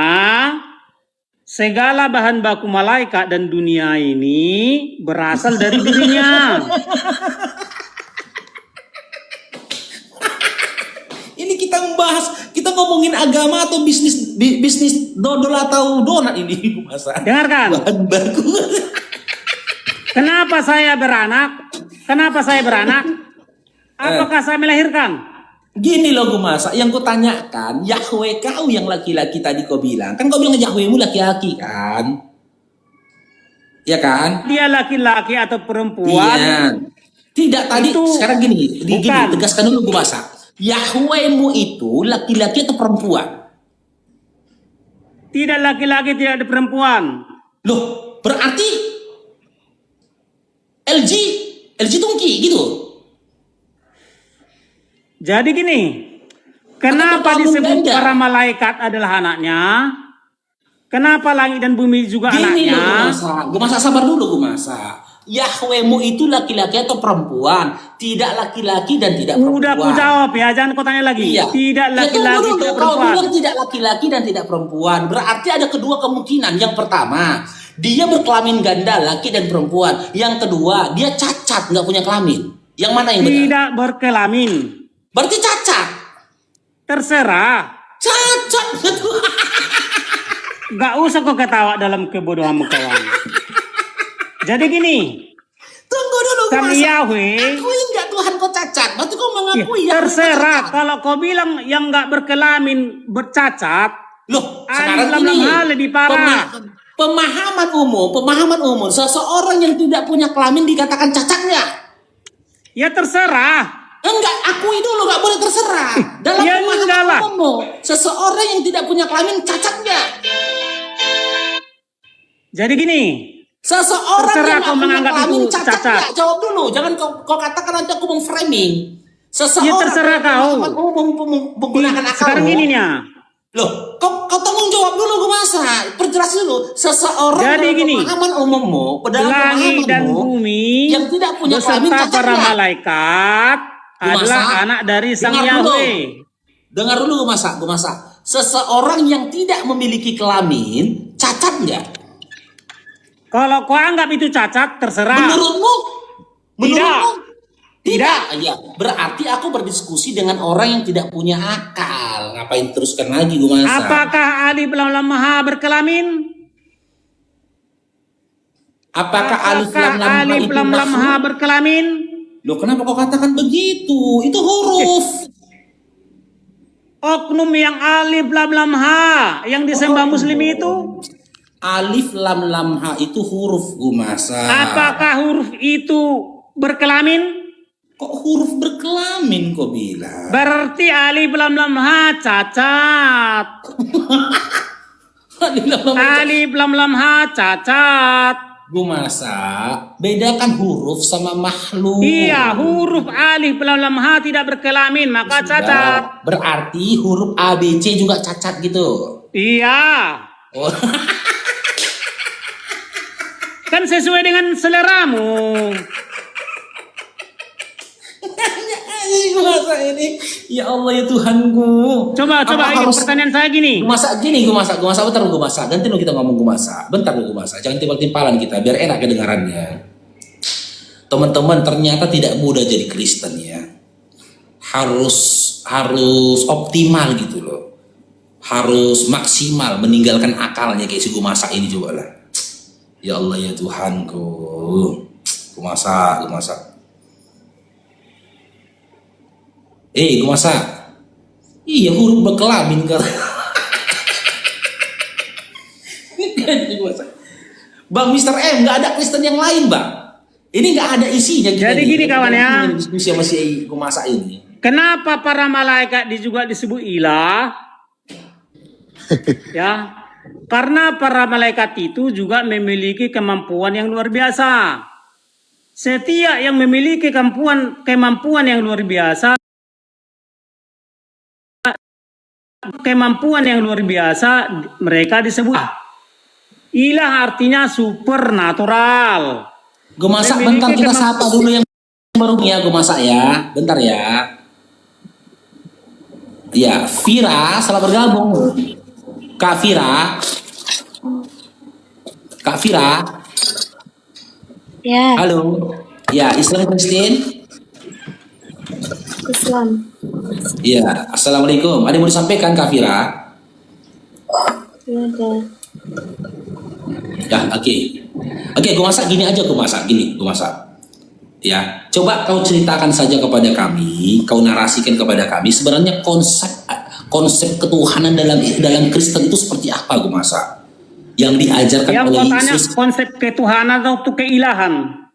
segala bahan baku malaikat dan dunia ini berasal dari dirinya. Ini kita membahas, kita ngomongin agama atau bisnis dodol atau donat ini masa. Dengarkan. Bahan baku. Kenapa saya beranak? Apakah saya melahirkan? Gini loh gue masak, yang ku tanyakan, Yahweh kau yang laki-laki tadi kau bilang. Kan kau bilang Yahwehmu laki-laki kan? Ya kan? Dia laki-laki atau perempuan? Iya. Tidak tadi, Itu sekarang gini, tegaskan dulu gue masak. Yahwehmu itu laki-laki atau perempuan? Tidak laki-laki, tidak ada perempuan. Loh, berarti LG tungki gitu. Jadi gini, kenapa disebut ganda? para malaikat adalah anaknya? Kenapa langit dan bumi juga Gini anaknya? loh, gue masak sabar dulu gue masak. Yahwehmu itu laki-laki atau perempuan? Tidak laki-laki dan tidak perempuan. Udah aku jawab ya, jangan kau tanya lagi. Iya. Tidak laki-laki, tidak Kau perempuan. bilang tidak laki-laki dan tidak perempuan. Berarti ada kedua kemungkinan. Yang pertama, dia berkelamin ganda, laki dan perempuan. Yang kedua, dia cacat, nggak punya kelamin. Yang mana yang benar? Tidak berkelamin. Berarti cacat. Terserah. Cacat. Gak usah kau ketawa dalam kebodohanmu kawan. Jadi gini. Tunggu dulu. Sang Yahweh. Akui nggak Tuhan kau cacat? Berarti kau mengakui ya? Terserah. Kalau kau bilang yang gak berkelamin bercacat. Loh, sekarang dalam ini hal lebih parah. Pemahaman umum. Seseorang yang tidak punya kelamin dikatakan cacat nggak? Ya terserah. Enggak, akui dulu, nggak boleh terserah. Dalam Ya enggak lah. pemahaman umum, seseorang yang tidak punya kelamin cacat nggak? Jadi gini. Seseorang Terserah yang kau nggak punya menganggap kelamin itu cacat cacat. nggak? Jawab dulu, jangan kau katakan nanti aku memframing. Ya terserah kau. Menggunakan akal. Sekarang gini nih. Loh, kau tanggung jawab dulu gue masa. Perjelas dulu. Seseorang Jadi dalam gini, pemahaman umummu, dalam langit dan pemahamanmu, bumi yang tidak punya kelamin beserta cacat para nggak? malaikat adalah anak dari Sang Dengar dulu. Yahweh. Dengar dulu gue masa. Seseorang yang tidak memiliki kelamin cacat nggak? Kalau kau anggap itu cacat, terserah. Menurutmu? Tidak. Ya, berarti aku berdiskusi dengan orang yang tidak punya akal. Ngapain teruskan lagi gue masa? Apakah Alif Lam Lam Ha berkelamin? Apakah Alif Alif Lam Lam Ha berkelamin? Loh, kenapa kau katakan begitu? Itu huruf. Oknum yang Alif Lam Lam Ha yang disembah Muslim itu? Alif Lam Lam Ha itu huruf gue masa. Apakah huruf itu berkelamin? Kok huruf berkelamin kau bilang? Berarti Alif Lam Lam Ha cacat. Alif Lam Lam Ha cacat. Gue masa bedakan huruf sama makhluk. Iya, huruf Alif Lam Lam Ha tidak berkelamin, maka cacat. Berarti huruf A B C juga cacat gitu. Iya. Oh. Kan sesuai dengan seleramu. Masa ini, ya Allah ya Tuhanku. Coba ini pertanyaan saya gini. Gue masak bentar gue masak. Ganti lo kita ngomong gue masak. Bentar gue masak. Jangan timpal-timpalan kita, biar enak kedengarannya. Teman-teman, ternyata tidak mudah jadi Kristen ya. Harus optimal gitu loh. Harus maksimal meninggalkan akalnya kayak si gue masak ini coba lah. Ya Allah ya Tuhanku. Gue masak. Gue masak. Iya, huruf berkelamin kan. Bang Mr. M, nggak ada Kristen yang lain bang. Ini nggak ada isinya. Jadi gini kawan ya. Diskusi sama si gue masak ini. Kenapa para malaikat juga disebut ilah? Ya, karena para malaikat itu juga memiliki kemampuan yang luar biasa. Setiap yang memiliki kemampuan yang luar biasa, mereka disebut ilah, artinya supernatural. Gue masak bentar, kita sapa dulu yang baru ya. Gue masak ya, bentar ya. Ya, Vira, selamat bergabung. Kak Vira. Ya. Halo. Ya, Islam Kristen. Islam. Iya, assalamualaikum. Ada yang mau disampaikan Kak Vira? Iya, ada. Ya, oke, gue masak gini aja, gue masak. Ya, coba kau ceritakan saja kepada kami, kau narasikan kepada kami sebenarnya konsep ketuhanan dalam Kristen itu seperti apa, gue masak? Yang diajarkan yang oleh tanya Yesus. Konsep ketuhanan atau keilahan?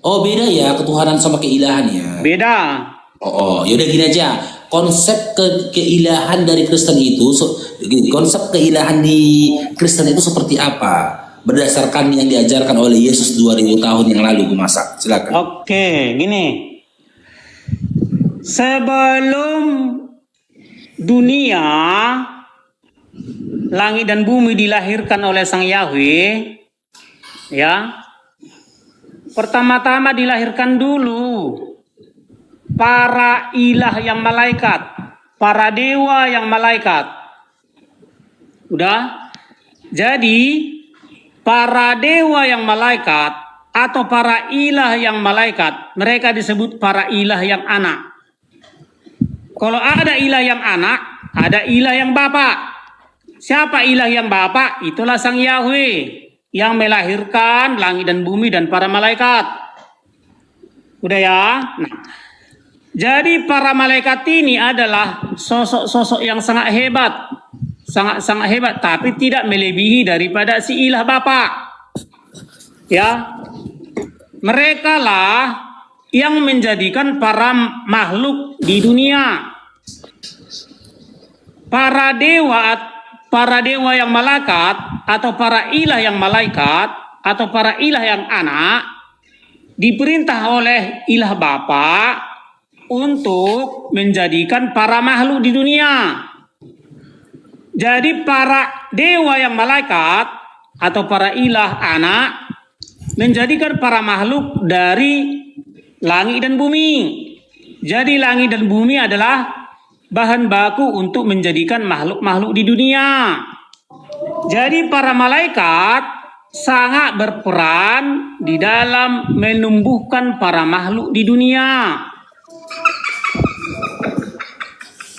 Oh, beda ya ketuhanan sama keilahan ya. Beda. Oh, yaudah gini aja. Konsep keilahan dari Kristen itu, konsep keilahan di Kristen itu seperti apa? Berdasarkan yang diajarkan oleh Yesus 2000 tahun yang lalu, gue masak. Silakan. Oke, gini. Sebelum dunia, langit dan bumi dilahirkan oleh Sang Yahweh, ya. Pertama-tama dilahirkan dulu para ilah yang malaikat, para dewa yang malaikat. Udah? Jadi para dewa yang malaikat atau para ilah yang malaikat, mereka disebut para ilah yang anak. Kalau ada ilah yang anak, ada ilah yang bapak. Siapa ilah yang bapak? Itulah Sang Yahweh yang melahirkan langit dan bumi dan para malaikat. Udah ya? Nah, jadi para malaikat ini adalah sosok-sosok yang sangat hebat. Sangat-sangat hebat, tapi tidak melebihi daripada si ilah bapak. Ya, mereka lah yang menjadikan para makhluk di dunia. Para dewa yang malaikat atau para ilah yang malaikat atau para ilah yang anak diperintah oleh ilah bapa untuk menjadikan para makhluk di dunia. Jadi para dewa yang malaikat atau para ilah anak menjadikan para makhluk dari langit dan bumi. Jadi langit dan bumi adalah bahan baku untuk menjadikan makhluk-makhluk di dunia. Jadi para malaikat sangat berperan di dalam menumbuhkan para makhluk di dunia.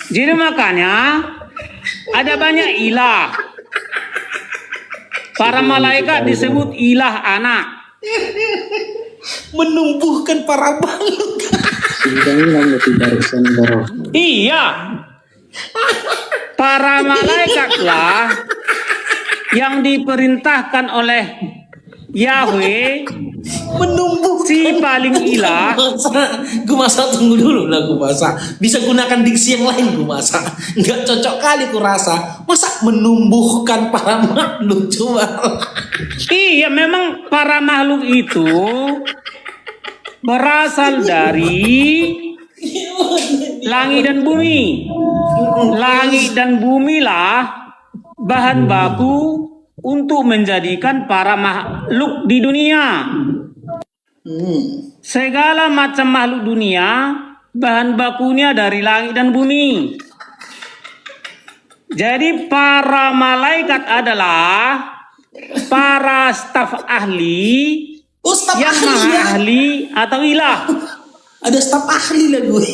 Jadi makanya ada banyak ilah. Para malaikat disebut ilah anak. Menumbuhkan para makhluk. Iya. Para malaikatlah yang diperintahkan oleh Yahweh Menumbuhkan si paling ilah. Gue masa tunggu dulu lah, gue masa bisa gunakan diksi yang lain, gue masa nggak cocok kali ku rasa. Masa menumbuhkan para makhluk, coba. Iya, memang para makhluk itu berasal dari langit dan bumi. Langit dan bumi lah bahan baku untuk menjadikan para makhluk di dunia. Segala macam makhluk dunia bahan bakunya dari langit dan bumi. Jadi para malaikat adalah para staf ahli Oh, staf yang ahli maha ya. ahli atau ilah. Ada staf ahli lah gue.